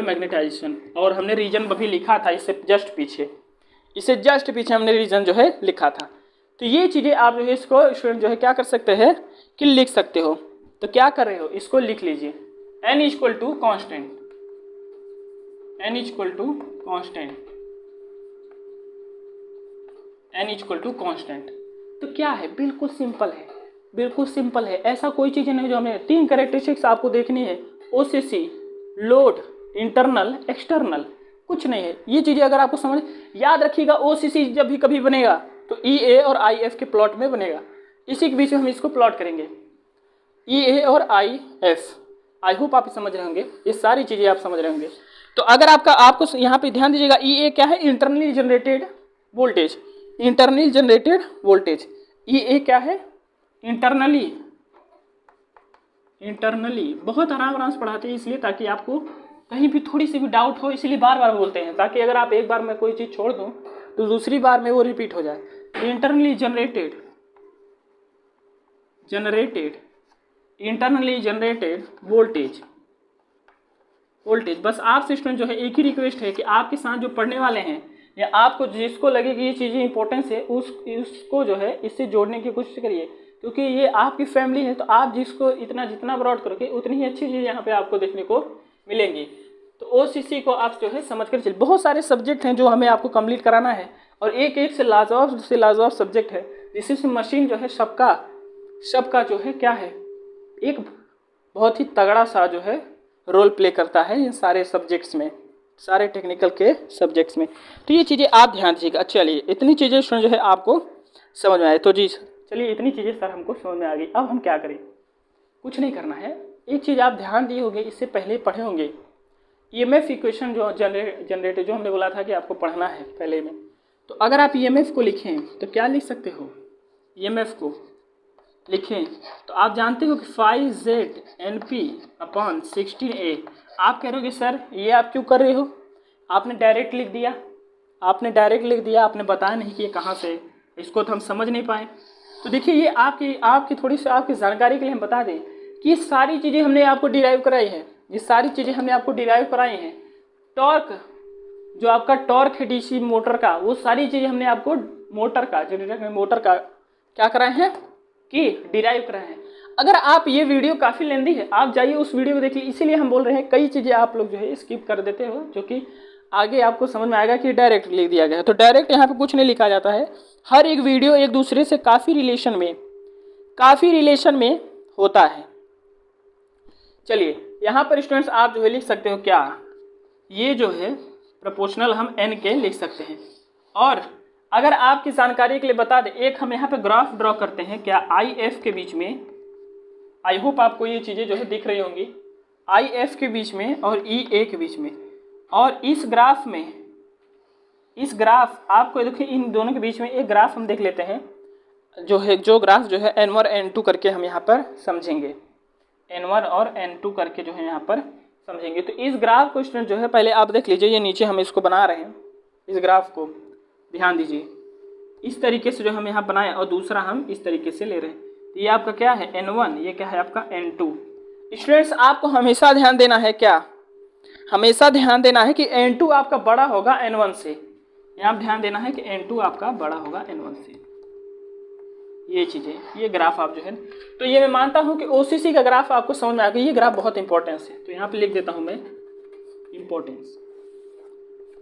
मैग्नेटाइजेशन। और हमने रीजन भी लिखा था इससे जस्ट पीछे हमने रीजन जो है लिखा था। तो ये चीज़ें आप जो है इसको स्टूडेंट जो है क्या कर सकते हैं कि लिख सकते हो। तो क्या कर रहे हो, इसको लिख लीजिए, n equal to constant, n equal to constant. तो क्या है, बिल्कुल सिंपल है, ऐसा कोई चीज़ नहीं जो हमें 3 कैरेक्टरिस्टिक्स आपको देखनी है, OCC, लोड, इंटरनल, एक्सटर्नल, कुछ नहीं है। ये चीज़ें अगर आपको समझ याद रखिएगा, OCC जब भी कभी बनेगा तो EA और IF के प्लॉट में बनेगा, इसी के बीच में हम इसको प्लॉट करेंगे, EA और IF। आई होप आप समझ रहे होंगे, ये सारी चीज़ें आप समझ रहे होंगे। तो अगर आपको यहाँ पे ध्यान दीजिएगा, EA क्या है, इंटरनली जनरेटेड वोल्टेज, EA क्या है, इंटरनली। बहुत आराम से पढ़ाते हैं इसलिए ताकि आपको कहीं भी थोड़ी सी भी डाउट हो, इसलिए बार बार बोलते हैं, ताकि अगर आप एक बार में कोई चीज़ छोड़ दो तो दूसरी बार में वो रिपीट हो जाए। Internally generated voltage. बस आपसे स्टूडेंट जो है एक ही रिक्वेस्ट है कि आपके साथ जो पढ़ने वाले हैं या आपको जिसको लगे कि ये चीज़ें इंपॉर्टेंस है, उसको जो है इससे जोड़ने की कोशिश करिए, क्योंकि ये आपकी फैमिली है। तो आप जिसको जितना ब्रॉड करोगे उतनी ही अच्छी चीज़ यहाँ पे आपको देखने को मिलेंगी। तो OCC को आप जो है समझ कर चलिए। बहुत सारे सब्जेक्ट हैं जो हमें आपको कंप्लीट कराना है, और एक से लाजवाब सब्जेक्ट है। जिससे मशीन जो है सबका जो है क्या है, एक बहुत ही तगड़ा सा जो है रोल प्ले करता है इन सारे सब्जेक्ट्स में, सारे टेक्निकल के सब्जेक्ट्स में। तो ये चीज़ें आप ध्यान दीजिएगा। चलिए, इतनी चीज़ें जो है आपको समझ में आए तो जी चलिए, इतनी चीज़ें सर हमको समझ में आ गई। अब हम क्या करें, कुछ नहीं करना है। एक चीज़ आप ध्यान दिए होंगे, इससे पहले पढ़े होंगे, EMF इक्वेशन जो जनरेटर जो हमने बोला था कि आपको पढ़ना है पहले में। तो अगर आप EMF को लिखें तो क्या लिख सकते हो, EMF को लिखें तो आप जानते हो कि 5ZNP/16A। आप कह रहे हो कि सर ये आप क्यों कर रहे हो, आपने डायरेक्ट लिख दिया, आपने बताया नहीं कि ये कहाँ से, इसको तो हम समझ नहीं पाए। तो देखिए, ये आपकी थोड़ी सी आपकी जानकारी के लिए हम बता दें कि ये सारी चीज़ें हमने आपको डिराइव कराई हैं। टॉर्क, जो आपका टॉर्क है DC मोटर का, वो सारी चीज़ें हमने आपको जनरेटर मोटर का क्या कराए हैं कि डिराइव कराए हैं। अगर आप ये वीडियो काफ़ी लेंदी है, आप जाइए उस वीडियो को देखिए। इसीलिए हम बोल रहे हैं, कई चीज़ें आप लोग जो है स्किप कर देते हो, जो कि आगे आपको समझ में आएगा कि डायरेक्ट लिख दिया गया है। तो डायरेक्ट यहाँ पे कुछ नहीं लिखा जाता है। हर एक वीडियो एक दूसरे से काफ़ी रिलेशन में होता है। चलिए, यहाँ पर स्टूडेंट्स आप जो है लिख सकते हो क्या, ये जो है प्रोपोर्शनल हम n के लिख सकते हैं। और अगर आपकी जानकारी के लिए बता दें, एक हम यहाँ पे ग्राफ ड्रॉ करते हैं क्या, IF के बीच में, आई होप आपको ये चीज़ें जो है दिख रही होंगी, IF के बीच में और EA के बीच में। और इस ग्राफ आपको देखिए, इन दोनों के बीच में एक ग्राफ हम देख लेते हैं, जो ग्राफ जो है N1 N2 करके हम यहाँ पर समझेंगे, N1 और N2 करके जो है यहाँ पर समझेंगे। तो इस ग्राफ को स्टूडेंट जो है पहले आप देख लीजिए, ये नीचे हम इसको बना रहे हैं, इस ग्राफ को ध्यान दीजिए, इस तरीके से जो हम यहाँ बनाए, और दूसरा हम इस तरीके से ले रहे हैं। तो ये आपका क्या है N1, ये क्या है आपका N2। स्टूडेंट्स आपको हमेशा ध्यान देना है कि N2 आपका बड़ा होगा N1 से। यहाँ ध्यान देना है कि N2 आपका बड़ा होगा N1 से। ये चीज़ें, ये ग्राफ आप जो है, तो ये मैं मानता हूँ कि OCC का ग्राफ आपको समझ में आ गया। ये ग्राफ बहुत इंपॉर्टेंस है, तो यहाँ पे लिख देता हूँ मैं, इंपॉर्टेंस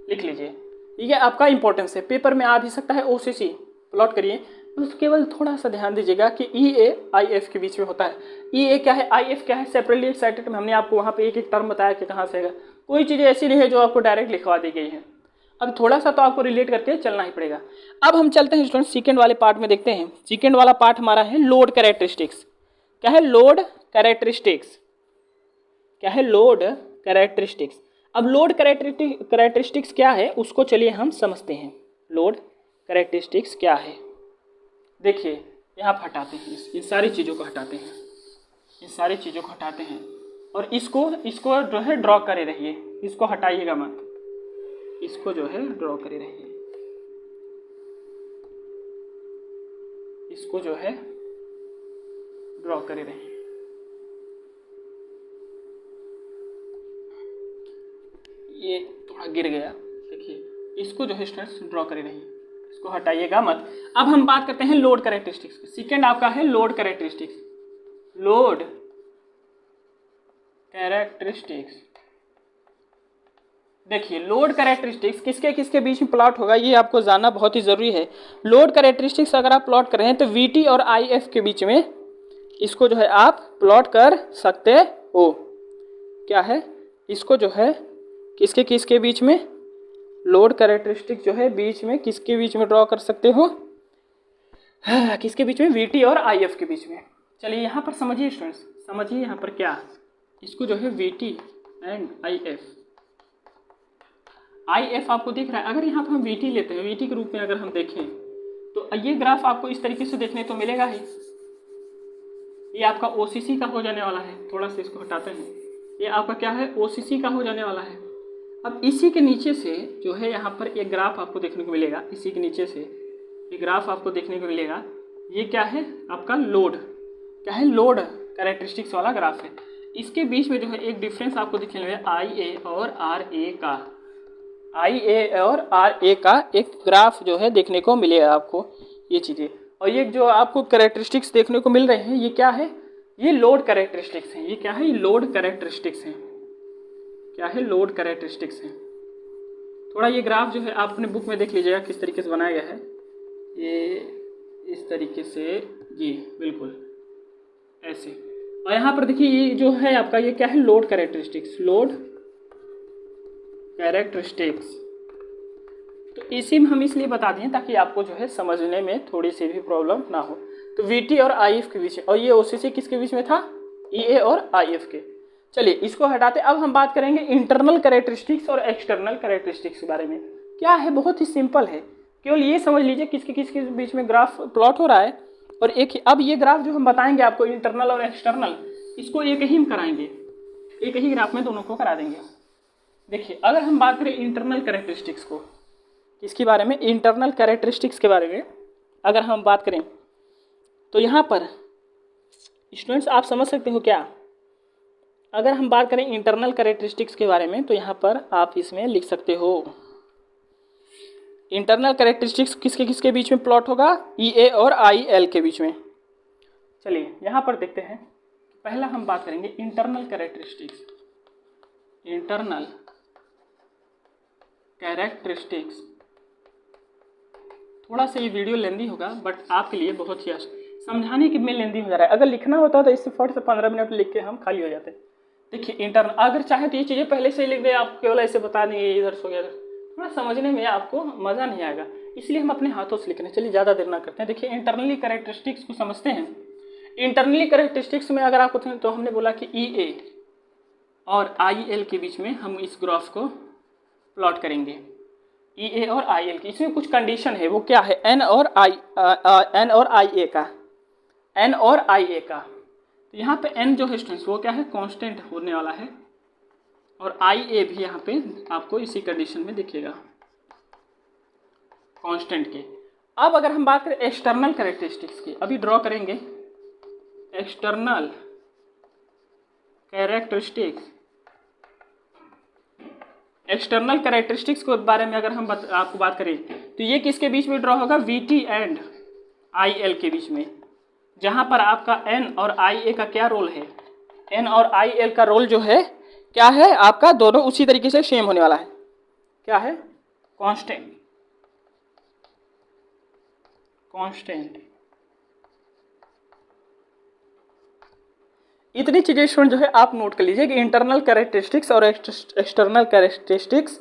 लिख लीजिए। ये आपका इंपॉर्टेंस है, पेपर में आ भी सकता है। OCC प्लॉट करिए, बस केवल थोड़ा सा ध्यान दीजिएगा कि EA IF के बीच में होता है। EA क्या है, IF क्या है, सेपरेटली एक्साइटेड में हमने आपको वहाँ पे एक टर्म बताया कि कहाँ से है। कोई चीज़ें ऐसी नहीं है जो आपको डायरेक्ट लिखवा दी गई है। अब थोड़ा सा तो आपको रिलेट करके चलना ही पड़ेगा। अब हम चलते हैं स्टूडेंट सेकेंड वाले पार्ट में, देखते हैं। सेकेंड वाला पार्ट हमारा है लोड कैरेक्टरिस्टिक्स। क्या है, लोड कैरेक्टरिस्टिक्स। अब लोड कैरेक्टरिस्टिक्स क्या है उसको चलिए हम समझते हैं। लोड कैरेक्टरिस्टिक्स क्या है, देखिए यहाँ पर हटाते हैं, इन सारी चीज़ों को हटाते हैं, और इसको जो है ड्रॉ करे रहिए, इसको हटाइएगा मत, इसको जो है ड्रॉ करे रहिए, इसको जो है ड्रॉ करे रहें। ये थोड़ा गिर गया, देखिए इसको जो है स्टूडेंट्स ड्रॉ करे रहिए, इसको हटाइएगा मत। अब हम बात करते हैं लोड कैरेक्टरिस्टिक्स की। सेकेंड आपका है लोड कैरेक्टरिस्टिक्स। लोड कैरेक्टरिस्टिक्स, देखिए लोड कैरेक्टरिस्टिक्स किसके किसके बीच में प्लॉट होगा ये आपको जानना बहुत ही ज़रूरी है। लोड कैरेक्टरिस्टिक्स अगर आप प्लॉट कर रहे हैं तो VT और IF के बीच में इसको जो है आप प्लॉट कर सकते हो। क्या है, इसको जो है किसके किसके बीच में, लोड कैरेक्टरिस्टिक जो है बीच में किसके बीच में ड्रॉ कर सकते हो, किसके बीच में, VT और IF के बीच में। चलिए यहाँ पर समझिए स्टूडेंट्स, समझिए यहाँ पर क्या, इसको जो है VT एंड IF आपको दिख रहा है। अगर यहाँ पर हम VT लेते हैं, VT के रूप में अगर हम देखें तो ये ग्राफ आपको इस तरीके से देखने को मिलेगा ही। ये आपका OCC का हो जाने वाला है, थोड़ा सा इसको हटाते हैं, ये आपका क्या है, OCC का हो जाने वाला है। अब इसी के नीचे से जो है यहाँ पर एक ग्राफ आपको देखने को मिलेगा, इसी के नीचे से एक ग्राफ आपको देखने को मिलेगा। ये क्या है आपका लोड, क्या है, लोड कैरेक्टरिस्टिक्स वाला ग्राफ है। इसके बीच में जो है एक डिफरेंस आपको दिखने लगा IA और RA का, IA और RA का एक ग्राफ जो है देखने को मिलेगा आपको ये चीज़ें। और ये जो आपको कैरेक्टरिस्टिक्स देखने को मिल रहे हैं ये क्या है, ये लोड कैरेक्टरिस्टिक्स हैं। ये क्या है, ये लोड कैरेक्टरिस्टिक्स हैं। क्या है, लोड कैरेक्टरिस्टिक्स हैं। थोड़ा ये ग्राफ जो है आप अपने बुक में देख लीजिएगा किस तरीके से बनाया गया है, ये इस तरीके से जी बिल्कुल ऐसे। और यहाँ पर देखिए ये जो है आपका ये क्या है, लोड कैरेक्टरिस्टिक्स, लोड कैरेक्टरिस्टिक्स। तो इसी में हम इसलिए बता दें ताकि आपको जो है समझने में थोड़ी सी भी प्रॉब्लम ना हो। तो VT और IF के बीच में, और ये OCC किसके बीच में था, EA और IF के। चलिए इसको हटाते, अब हम बात करेंगे इंटरनल कैरेक्टरिस्टिक्स और एक्सटर्नल कैरेक्टरिस्टिक्स के बारे में। क्या है, बहुत ही सिंपल है, केवल ये समझ लीजिए किसके किसके बीच में ग्राफ प्लॉट हो रहा है। और एक अब ये ग्राफ जो हम बताएंगे आपको इंटरनल और एक्सटर्नल, इसको एक ही में कराएंगे, एक ही ग्राफ में दोनों को करा देंगे। देखिए अगर हम बात करें इंटरनल कैरेक्टरिस्टिक्स को, किसके बारे में, इंटरनल कैरेक्टरिस्टिक्स के बारे में अगर हम बात करें तो यहाँ पर स्टूडेंट्स आप समझ सकते हो क्या, अगर हम बात करें इंटरनल कैरेक्टरिस्टिक्स के बारे में तो यहाँ पर आप इसमें लिख सकते हो इंटरनल कैरेक्टरिस्टिक्स किसके किसके बीच में प्लॉट होगा, EA और IL के बीच में। चलिए यहाँ पर देखते हैं, पहला हम बात करेंगे इंटरनल कैरेक्टरिस्टिक्स। इंटरनल कैरेक्टरिस्टिक्स, थोड़ा सा ये वीडियो लेंदी होगा बट आपके लिए बहुत ही समझाने के में लेंदी हो जा रहा है। अगर लिखना होता तो इससे 40 से 15 मिनट लिख के हम खाली हो जाते। देखिए इंटरनल, अगर चाहे तो ये चीज़ें पहले से ही लिख दे, आप केवल ऐसे बता देंगे इधर सो गया, थोड़ा समझने में आपको मज़ा नहीं आएगा, इसलिए हम अपने हाथों से लिख रहे हैं। चलिए ज़्यादा देर ना करते हैं। देखिए इंटरनली कैरेक्टरिस्टिक्स को समझते हैं। इंटरनली कैरेक्टरिस्टिक्स में अगर आपको तो हमने बोला कि EA और IL के बीच में हम इस ग्राफ को प्लॉट करेंगे, EA और IL की। इसमें कुछ कंडीशन है, वो क्या है, N और IA का, N और IA का। तो यहाँ पे N जो है स्टूडेंट्स वो क्या है, कांस्टेंट होने वाला है, और IA भी यहाँ पे आपको इसी कंडीशन में दिखेगा, कांस्टेंट के। अब अगर हम बात करें एक्सटर्नल कैरेक्टरिस्टिक्स की, अभी ड्रॉ करेंगे एक्सटर्नल कैरेक्टरिस्टिक्स। एक्सटर्नल कैरेक्टरिस्टिक्स के बारे में अगर हम आपको बात करें तो ये किसके बीच में ड्रॉ होगा, VT एंड IL के बीच में, जहां पर आपका N और IA का क्या रोल है, N और IL का रोल जो है क्या है आपका, दोनों उसी तरीके से सेम होने वाला है। क्या है, कांस्टेंट, कांस्टेंट। इतनी चीज़ें स्टूडेंट जो है आप नोट कर लीजिए कि इंटरनल कैरेक्टरिस्टिक्स और एक्सटर्नल कैरेक्टरिस्टिक्स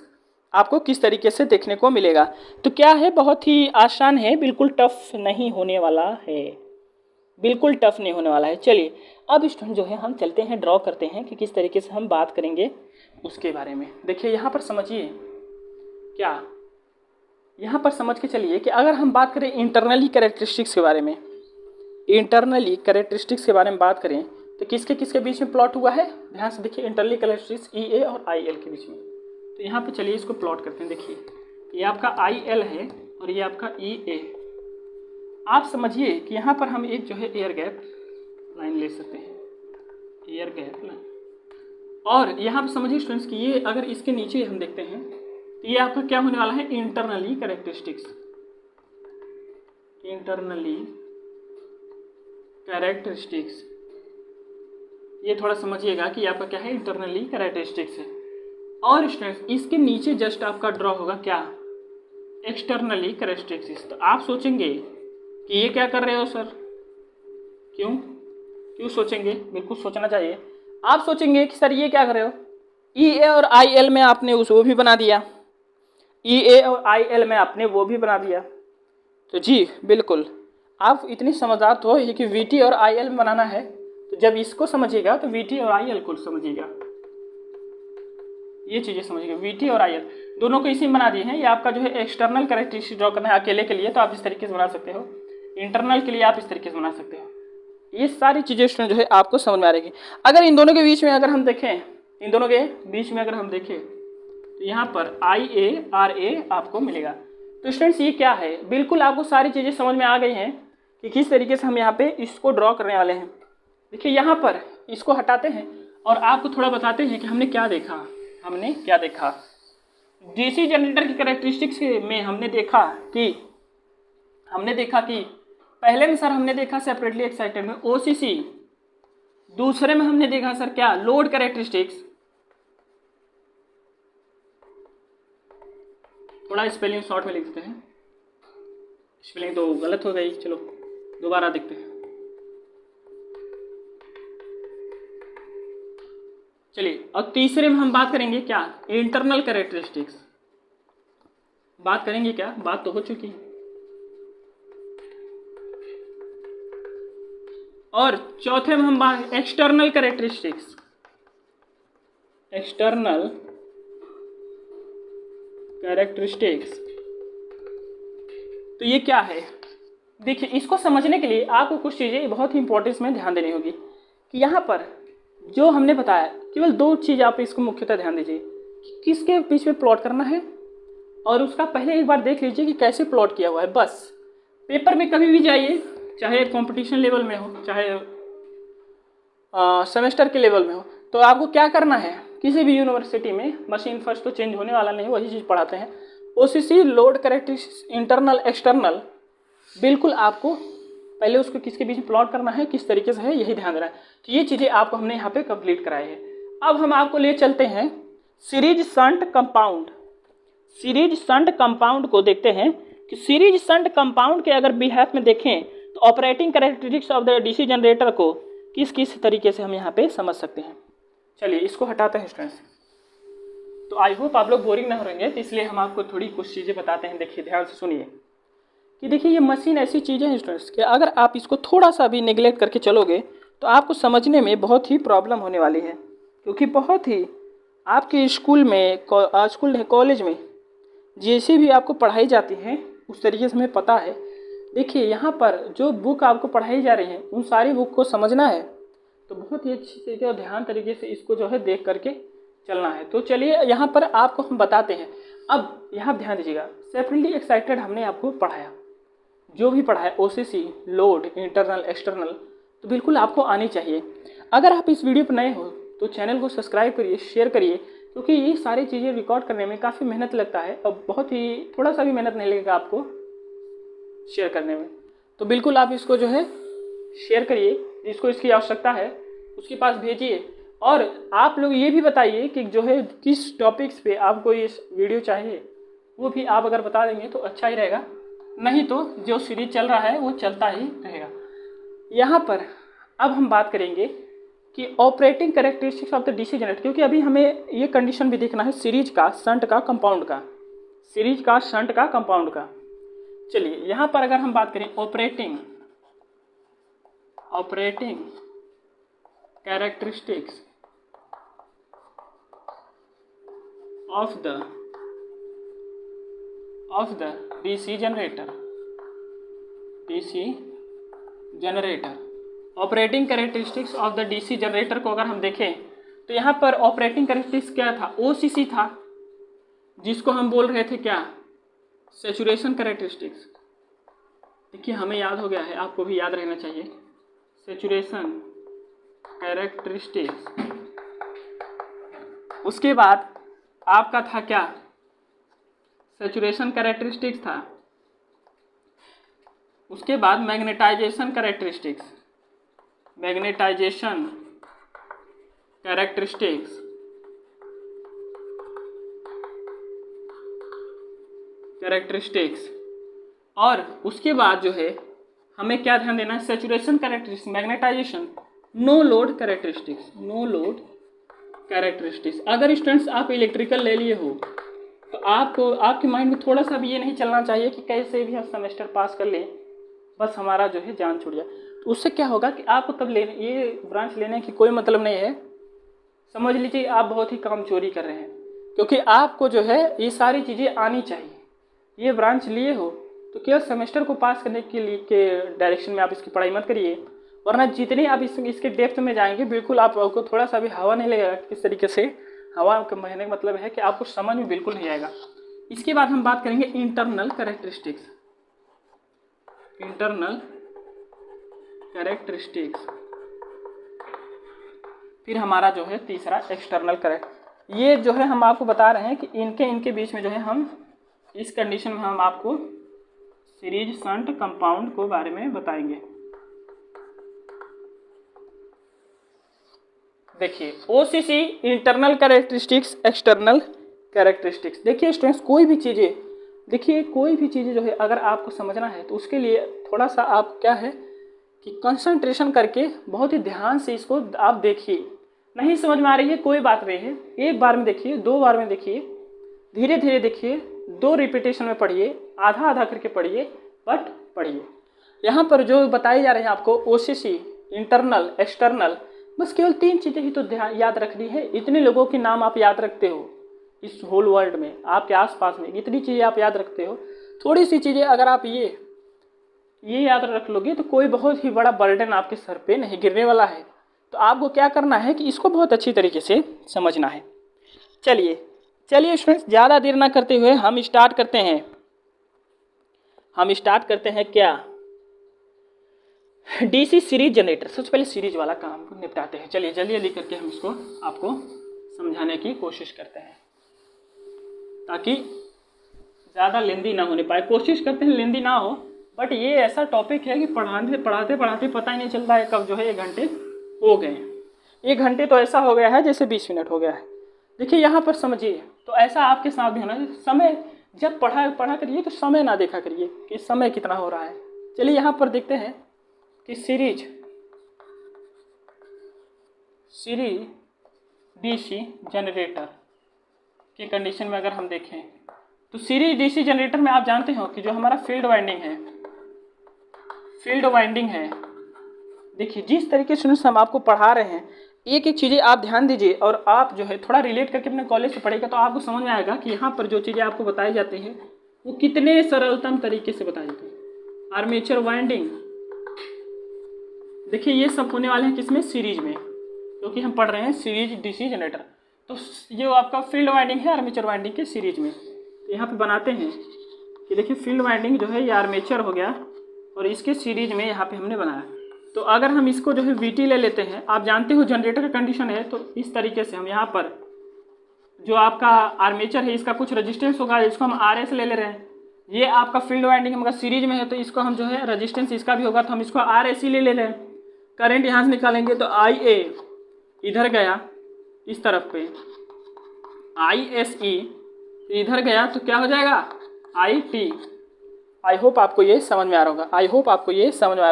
आपको किस तरीके से देखने को मिलेगा। तो क्या है, बहुत ही आसान है, बिल्कुल टफ नहीं होने वाला है, बिल्कुल टफ नहीं होने वाला है। चलिए अब स्टूडेंट जो है हम चलते हैं, ड्रॉ करते हैं कि किस तरीके से हम बात करेंगे उसके बारे में। देखिए यहाँ पर समझिए, क्या यहाँ पर समझ के चलिए कि अगर हम बात करें इंटरनली कैरेक्टरिस्टिक्स के बारे में, इंटरनली कैरेक्टरिस्टिक्स के बारे में बात करें तो किसके किसके बीच में प्लॉट हुआ है, ध्यान से देखिए, इंटरनली कैरेक्टरिस्टिक्स EA और IL के बीच में। तो यहाँ पे चलिए इसको प्लॉट करते हैं। देखिए ये आपका IL है और ये आपका EA। आप समझिए कि यहाँ पर हम एक जो है एयर गैप लाइन ले सकते हैं, एयर गैप लाइन। और यहाँ पे समझिए स्टूडेंट्स कि ये अगर इसके नीचे हम देखते हैं तो ये आपका क्या होने वाला है, इंटरनली कैरेक्टरिस्टिक्स। इंटरनली कैरेक्टरिस्टिक्स, ये थोड़ा समझिएगा कि आपका क्या है, इंटरनली कैरेक्टरिस्टिक्स है। और स्टूडेंट्स इसके नीचे जस्ट आपका ड्रॉ होगा क्या, एक्सटर्नली कैरेक्टरिस्टिक्स। तो आप सोचेंगे कि ये क्या कर रहे हो सर, क्यों सोचेंगे, बिल्कुल सोचना चाहिए। आप सोचेंगे कि सर ये क्या कर रहे हो, ई ए और आई एल में आपने वो भी बना दिया, ई ए और आई एल में आपने वो भी बना दिया। तो जी बिल्कुल, आप इतनी समझदार तो है कि वी टी और आई एल में बनाना है, तो जब इसको समझिएगा तो वी टी और आई एल को समझिएगा, ये चीज़ें समझिएगा। वी टी और आई एल दोनों को इसी में बना दिए हैं। ये आपका जो है एक्सटर्नल कैरेक्टरिस्टिक ड्रॉ करना है अकेले के लिए, तो आप इस तरीके से बना सकते हो, इंटरनल के लिए आप इस तरीके से बना सकते हो। ये सारी चीज़ें स्टूडेंट जो है आपको समझ में आ रहेगी। अगर इन दोनों के बीच में अगर हम देखें, इन दोनों के बीच में अगर हम देखें तो यहाँ पर आई ए आर ए आपको मिलेगा। तो स्टूडेंट्स ये क्या है, बिल्कुल आपको सारी चीज़ें समझ में आ गई हैं कि किस तरीके से हम यहाँ पे इसको ड्रॉ करने वाले हैं। देखिए यहाँ पर इसको हटाते हैं और आपको थोड़ा बताते हैं कि हमने क्या देखा। डीसी जनरेटर की कैरेक्टरिस्टिक्स में हमने देखा कि पहले में सर हमने देखा सेपरेटली एक्साइटेड में ओसीसी, दूसरे में हमने देखा सर क्या, लोड कैरेक्टरिस्टिक्स। थोड़ा स्पेलिंग शॉर्ट में लिख देते हैं, स्पेलिंग तो गलत हो गई, चलो दोबारा देखते हैं। चलिए, और तीसरे में हम बात करेंगे क्या, इंटरनल कैरेक्टरिस्टिक्स। बात करेंगे क्या, बात तो हो चुकी है। और चौथे में हम बात एक्सटर्नल कैरेक्टरिस्टिक्स। एक्सटर्नल कैरेक्टरिस्टिक्स तो ये क्या है, देखिए इसको समझने के लिए आपको कुछ चीज़ें बहुत ही इंपॉर्टेंस में ध्यान देनी होगी कि यहाँ पर जो हमने बताया केवल दो चीज़ आप इसको मुख्यतः ध्यान दीजिए कि किसके बीच में प्लॉट करना है, और उसका पहले एक बार देख लीजिए कि कैसे प्लॉट किया हुआ है। बस पेपर में कभी भी जाइए, चाहे कंपटीशन लेवल में हो, चाहे सेमेस्टर के लेवल में हो, तो आपको क्या करना है, किसी भी यूनिवर्सिटी में मशीन फर्स्ट तो चेंज होने वाला नहीं, वही चीज़ पढ़ाते हैं। OCC, load characteristics, internal external, बिल्कुल आपको पहले उसको किसके बीच में प्लॉट करना है, किस तरीके से है, यही ध्यान देना है। तो ये चीज़ें आपको हमने यहाँ पे कंप्लीट कराई है। अब हम आपको ले चलते हैं series shunt compound. Series shunt compound को देखते हैं कि सीरीज शंट कंपाउंड के अगर बिहाफ में देखें तो operating characteristics of the DC generator को किस किस तरीके से हम यहाँ पे समझ सकते हैं। चलिए इसको हटाते हैं स्टूडेंट्स। तो आई होप आप लोग बोरिंग ना हो रहेंगे, तो इसलिए हम आपको थोड़ी कुछ चीज़ें बताते हैं। देखिए ध्यान से सुनिए कि देखिए ये मशीन ऐसी चीज़ें हैं स्टूडेंट्स कि अगर आप इसको थोड़ा सा भी निगलेक्ट करके चलोगे तो आपको समझने में बहुत ही प्रॉब्लम होने वाली है, क्योंकि बहुत ही आपके स्कूल में कॉलेज में जैसे भी आपको पढ़ाई जाती है उस तरीके से हमें पता है। देखिए यहाँ पर जो बुक आपको पढ़ाई जा रही है उन सारी बुक को समझना है तो बहुत ही अच्छी तरीके और ध्यान तरीके से इसको जो है देख करके चलना है। तो चलिए यहाँ पर आपको हम बताते हैं। अब यहाँ ध्यान दीजिएगा, सेपरेटली एक्साइटेड हमने आपको पढ़ाया, जो भी पढ़ाया ओसीसी, लोड, इंटरनल, एक्सटर्नल, तो बिल्कुल आपको आनी चाहिए। अगर आप इस वीडियो पर नए हो तो चैनल को सब्सक्राइब करिए, शेयर करिए, क्योंकि ये सारी चीज़ें रिकॉर्ड करने में काफ़ी मेहनत लगता है और बहुत ही थोड़ा सा भी मेहनत नहीं लगेगा आपको शेयर करने में। तो बिल्कुल आप इसको जो है शेयर करिए, जिसको इसकी आवश्यकता है उसके पास भेजिए। और आप लोग ये भी बताइए कि जो है किस टॉपिक्स पे आपको ये वीडियो चाहिए, वो भी आप अगर बता देंगे तो अच्छा ही रहेगा, नहीं तो जो सीरीज चल रहा है वो चलता ही रहेगा। यहाँ पर अब हम बात करेंगे कि operating characteristics of the DC generator, क्योंकि अभी हमें ये कंडीशन भी देखना है सीरीज का, शंट का, कंपाउंड का, सीरीज का, शंट का, कंपाउंड का। चलिए यहाँ पर अगर हम बात करें operating characteristics of the DC generator, operating characteristics of the DC generator को अगर हम देखें तो यहाँ पर ऑपरेटिंग कैरेक्टरिस्टिक्स क्या था, ओसीसी था, जिसको हम बोल रहे थे क्या, सैचुरेशन कैरेक्टरिस्टिक्स। देखिए हमें याद हो गया है, आपको भी याद रहना चाहिए। Saturation characteristics. उसके बाद आपका था क्या, सैचुरेशन कैरेक्टरिस्टिक्स था। उसके बाद मैग्नेटाइजेशन कैरेक्टरिस्टिक्स, मैग्नेटाइजेशन कैरेक्टरिस्टिक्स। और उसके बाद जो है हमें क्या ध्यान देना है, saturation characteristics, magnetisation, no load characteristics, no load characteristics. अगर स्टूडेंट्स आप इलेक्ट्रिकल ले लिए हो तो आपको आपके माइंड में थोड़ा सा भी ये नहीं चलना चाहिए कि कैसे भी हम सेमेस्टर पास कर लें, बस हमारा जो है जान छूट जाए। तो उससे क्या होगा कि आपको तब लेने ये ब्रांच लेने की कोई मतलब नहीं है। समझ लीजिए आप बहुत ही काम चोरी कर रहे हैं, क्योंकि आपको जो है ये सारी चीज़ें आनी चाहिए। ये ब्रांच लिए हो तो केवल सेमेस्टर को पास करने के लिए के डायरेक्शन में आप इसकी पढ़ाई मत करिए, वरना जितनी आप इसके डेप्थ में जाएंगे बिल्कुल आपको थोड़ा सा भी हवा नहीं लगेगा। किस तरीके से हवा का कहने का मतलब है कि आपको समझ में बिल्कुल नहीं आएगा। इसके बाद हम बात करेंगे इंटरनल कैरेक्टरिस्टिक्स, इंटरनल कैरेक्टरिस्टिक्स। फिर हमारा जो है तीसरा एक्सटर्नल कैरेक्टर। ये जो है हम आपको बता रहे हैं कि इनके बीच में जो है हम इस कंडीशन में हम आपको सीरीज शंट कंपाउंड को बारे में बताएंगे। देखिए OCC internal characteristics, external characteristics. देखिए स्टूडेंट्स कोई भी चीज़ें जो है अगर आपको समझना है तो उसके लिए थोड़ा सा आप क्या है कि कंसंट्रेशन करके बहुत ही ध्यान से इसको आप देखिए। नहीं समझ में आ रही है कोई बात नहीं है, एक बार में देखिए, 2 बार में देखिए, धीरे धीरे देखिए, 2 रिपीटेशन में पढ़िए, आधा आधा करके पढ़िए, बट पढ़िए। यहाँ पर जो बताई जा रही है आपको OCC, इंटरनल, एक्सटर्नल, बस केवल 3 चीज़ें ही तो ध्यान याद रखनी है। इतने लोगों के नाम आप याद रखते हो इस होल वर्ल्ड में, आपके आसपास में इतनी चीज़ें आप याद रखते हो। थोड़ी सी चीज़ें अगर आप ये याद रख लोगे तो कोई बहुत ही बड़ा बर्डन आपके सर पे नहीं गिरने वाला है। तो आपको क्या करना है कि इसको बहुत अच्छी तरीके से समझना है। चलिए स्टूडेंट्स ज़्यादा देर ना करते हुए हम स्टार्ट करते हैं क्या, DC सीरीज जनरेटर। सबसे पहले सीरीज वाला काम को निपटाते हैं। चलिए जल्दी जल्दी करके हम इसको आपको समझाने की कोशिश करते हैं ताकि ज़्यादा लेंदी ना होने पाए। कोशिश करते हैं लेंदी ना हो, बट ये ऐसा टॉपिक है कि पढ़ाते पता ही नहीं चलता है कब जो है 1 घंटे हो गए। 1 घंटे तो ऐसा हो गया है जैसे 20 मिनट हो गया है। देखिए यहाँ पर समझिए, तो ऐसा आपके साथ भी होना चाहिए। समय जब पढ़ा करिए तो समय ना देखा करिए कि समय कितना हो रहा है। चलिए यहाँ पर देखते हैं कि सीरीज DC जनरेटर के कंडीशन में अगर हम देखें तो सीरीज DC जनरेटर में आप जानते हो कि जो हमारा फील्ड वाइंडिंग है, देखिए जिस तरीके से हम आपको पढ़ा रहे हैं एक एक चीज़ें आप ध्यान दीजिए और आप जो है थोड़ा रिलेट करके अपने कॉलेज से पढ़ेगा तो आपको समझ में आएगा कि यहाँ पर जो चीज़ें आपको बताई जाती हैं वो कितने सरलतम तरीके से बताई जाती है। आर्मेचर वाइंडिंग, देखिए ये सब होने वाले हैं किसमें, सीरीज में, क्योंकि हम पढ़ रहे हैं सीरीज DC जनरेटर। तो ये आपका फील्ड वाइंडिंग है आर्मेचर वाइंडिंग के सीरीज में। तो यहाँ पे बनाते हैं कि देखिए फील्ड वाइंडिंग जो है ये आर्मेचर हो गया और इसके सीरीज में यहाँ पे हमने बनाया। तो अगर हम इसको जो है VT ले लेते हैं, आप जानते हो जनरेटर का कंडीशन है, तो इस तरीके से हम यहाँ पर जो आपका आर्मेचर है इसका कुछ रेजिस्टेंस होगा, इसको हम RS ले रहे हैं। ये आपका फील्ड वाइंडिंग हमारा सीरीज में है तो इसको हम जो है रेजिस्टेंस इसका भी होगा तो हम इसको RSE ले रहे हैं। करंट यहाँ से निकालेंगे तो IA इधर गया इस तरफ पे, ISE इधर गया तो क्या हो जाएगा IT। आई होप आपको ये समझ में आ रहा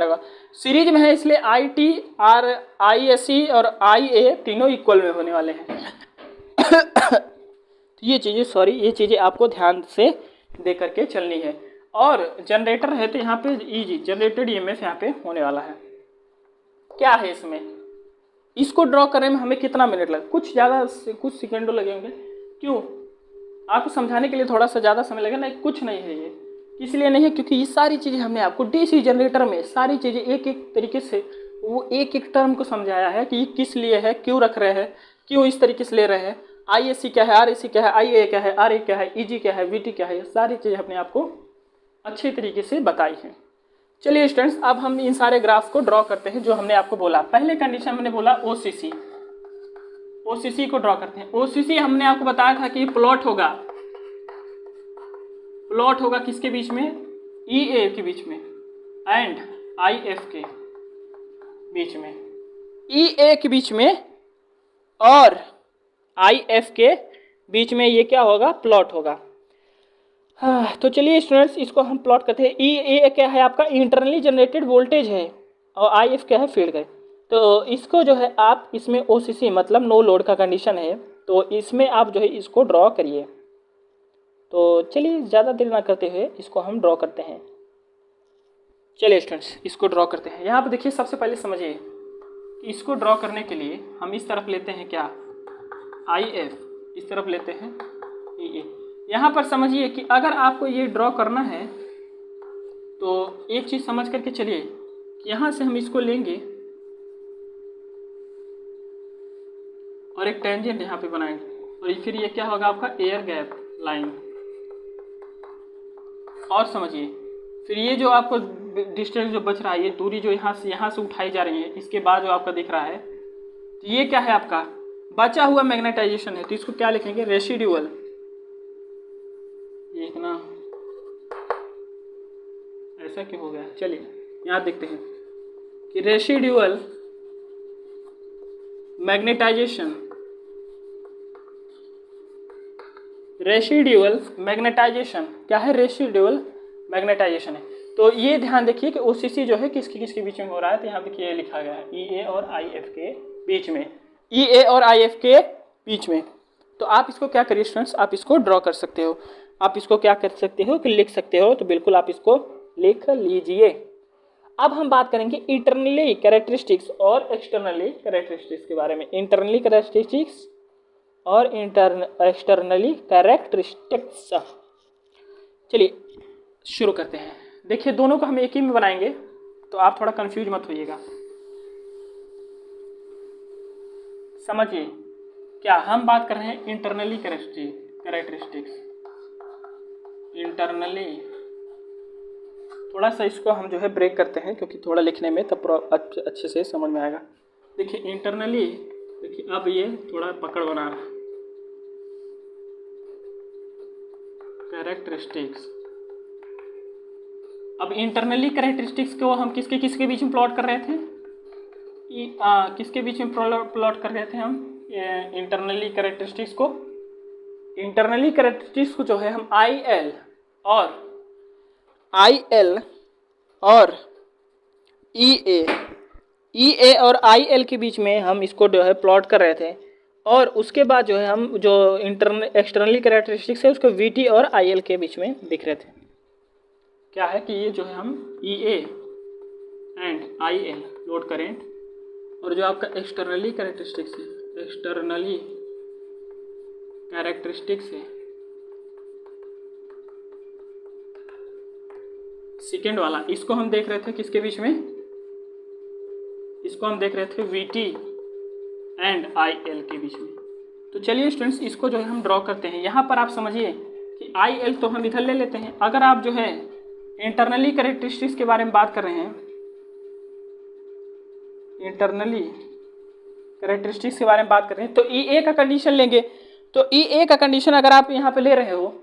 होगा। सीरीज में है इसलिए IT और ISE और IA तीनों इक्वल में होने वाले हैं। तो ये चीज़ें आपको ध्यान से दे करके चलनी है। और जनरेटर है तो यहाँ पे EG जनरेटेड EMF यहाँ पे होने वाला है। क्या है इसमें, इसको ड्रॉ करने में हमें कितना मिनट लगे, कुछ सेकंडों लगेंगे। क्यों, आपको समझाने के लिए थोड़ा सा ज़्यादा समय लगेगा, नहीं कुछ नहीं है ये। इसलिए नहीं है क्योंकि ये सारी चीज़ें हमने आपको DC जनरेटर में सारी चीज़ें एक एक तरीके से वो एक एक टर्म को समझाया है कि ये किस लिए है, क्यों रख रहे हैं, क्यों इस तरीके से ले रहे हैं, ISE क्या है, RSE क्या है, IA क्या है, RA क्या है, EG क्या है, VT क्या है, ये सारी चीज़ें हमने आपको अच्छे तरीके से बताई हैं। चलिए स्टूडेंट्स, अब हम इन सारे ग्राफ को ड्रॉ करते हैं जो हमने आपको बोला। पहले कंडीशन हमने बोला ओसीसी, ओसीसी को ड्रॉ करते हैं। ओसीसी हमने आपको बताया था कि प्लॉट होगा किसके बीच में, ईए के बीच में एंड आईएफ के बीच में, ईए के बीच में और आईएफ के बीच में ये क्या होगा, प्लॉट होगा। हाँ, तो चलिए स्टूडेंट्स इसको हम प्लॉट करते हैं। ई क्या है आपका इंटरनली जनरेटेड वोल्टेज है और आई एफ क्या है फील्ड करेंट। तो इसको जो है आप इसमें ओसीसी मतलब नो लोड का कंडीशन है, तो इसमें आप जो है इसको ड्रॉ करिए। तो चलिए ज़्यादा देर ना करते हुए इसको हम ड्रॉ करते हैं। चलिए स्टूडेंट्स इसको ड्रॉ करते हैं। यहाँ पर देखिए सबसे पहले समझिए कि इसको ड्रॉ करने के लिए हम इस तरफ लेते हैं क्या, आई एफ, इस तरफ लेते हैं ई ए। यहाँ पर समझिए कि अगर आपको ये ड्रॉ करना है तो एक चीज़ समझ करके चलिए कि यहाँ से हम इसको लेंगे और एक टेंजेंट यहाँ पे बनाएंगे और फिर ये क्या होगा आपका एयर गैप लाइन। और समझिए फिर ये जो आपको डिस्टेंस जो बच रहा है, ये दूरी जो यहाँ से उठाई जा रही है, इसके बाद जो आपका दिख रहा है, तो ये क्या है आपका बचा हुआ मैग्नेटाइजेशन है। तो इसको क्या लिखेंगे, रेसिडुअल। ये इतना ऐसा क्यों हो गया, चलिए यहाँ देखते हैं कि रेसिडुअल मैग्नेटाइजेशन, रेसिडुअल मैग्नेटाइजेशन क्या है, रेसिडुअल मैग्नेटाइजेशन है। तो ये ध्यान देखिए कि ओसीसी जो है किसके बीच में हो रहा है। तो यहाँ पे ये लिखा गया है ईए और आईएफ के बीच में, ईए और आईएफ के बीच में। तो आप इसको क्या करिए स्टूडेंट्स, आप इसको ड्रॉ कर सकते हो। आप इसको क्या कर सकते हो कि लिख सकते हो, तो बिल्कुल आप इसको लिख लीजिए। अब हम बात करेंगे इंटरनली कैरेक्टरिस्टिक्स और एक्सटर्नली कैरेक्टरिस्टिक्स के बारे में। इंटरनली कैरेक्टरिस्टिक्स और एक्सटर्नली कैरेक्टरिस्टिक्स। चलिए शुरू करते हैं। देखिए दोनों को हम एक ही में बनाएंगे तो आप थोड़ा कंफ्यूज मत होइएगा। समझिए क्या हम बात कर रहे हैं, इंटरनली कैरेक्टरिस्टिक्स। इंटरनली थोड़ा सा इसको हम जो है ब्रेक करते हैं क्योंकि थोड़ा लिखने में तब अच्छे से समझ में आएगा। देखिए इंटरनली, देखिए अब ये थोड़ा पकड़ बना रहा है, कैरेक्टरिस्टिक्स। अब इंटरनली कैरेक्टरिस्टिक्स को हम किसके बीच में प्लॉट कर रहे थे, किसके बीच में प्लॉट कर रहे थे हम इंटरनली कैरेक्टरिस्टिक्स को। इंटरनली कैरेक्टरिस्टिक्स को जो है हम आई एल और ई ए और आई एल के बीच में हम इसको जो है प्लॉट कर रहे थे। और उसके बाद जो है हम जो एक्सटर्नली कैरेक्टरिस्टिक्स है उसको वी टी और आई एल के बीच में दिख रहे थे। क्या है कि ये जो है हम E A and I L load current और जो आपका एक्सटर्नली कैरेक्टरिस्टिक्स है, एक्सटर्नली कैरेक्टरिस्टिक्स है सेकेंड वाला, इसको हम देख रहे थे किसके बीच में, इसको हम देख रहे थे we T and I L के बीच में। तो चलिए स्टूडेंट्स इसको जो है हम ड्रॉ करते हैं। यहाँ पर आप समझिए कि आई एल तो हम इधर ले लेते हैं। अगर आप जो है इंटरनली कैरेक्टरिस्टिक्स के बारे में बात कर रहे हैं, इंटरनली कैरेक्टरिस्टिक्स के बारे में बात कर रहे हैं, तो ई ए का कंडीशन लेंगे। तो ई ए का कंडीशन अगर आप यहाँ पे ले रहे हो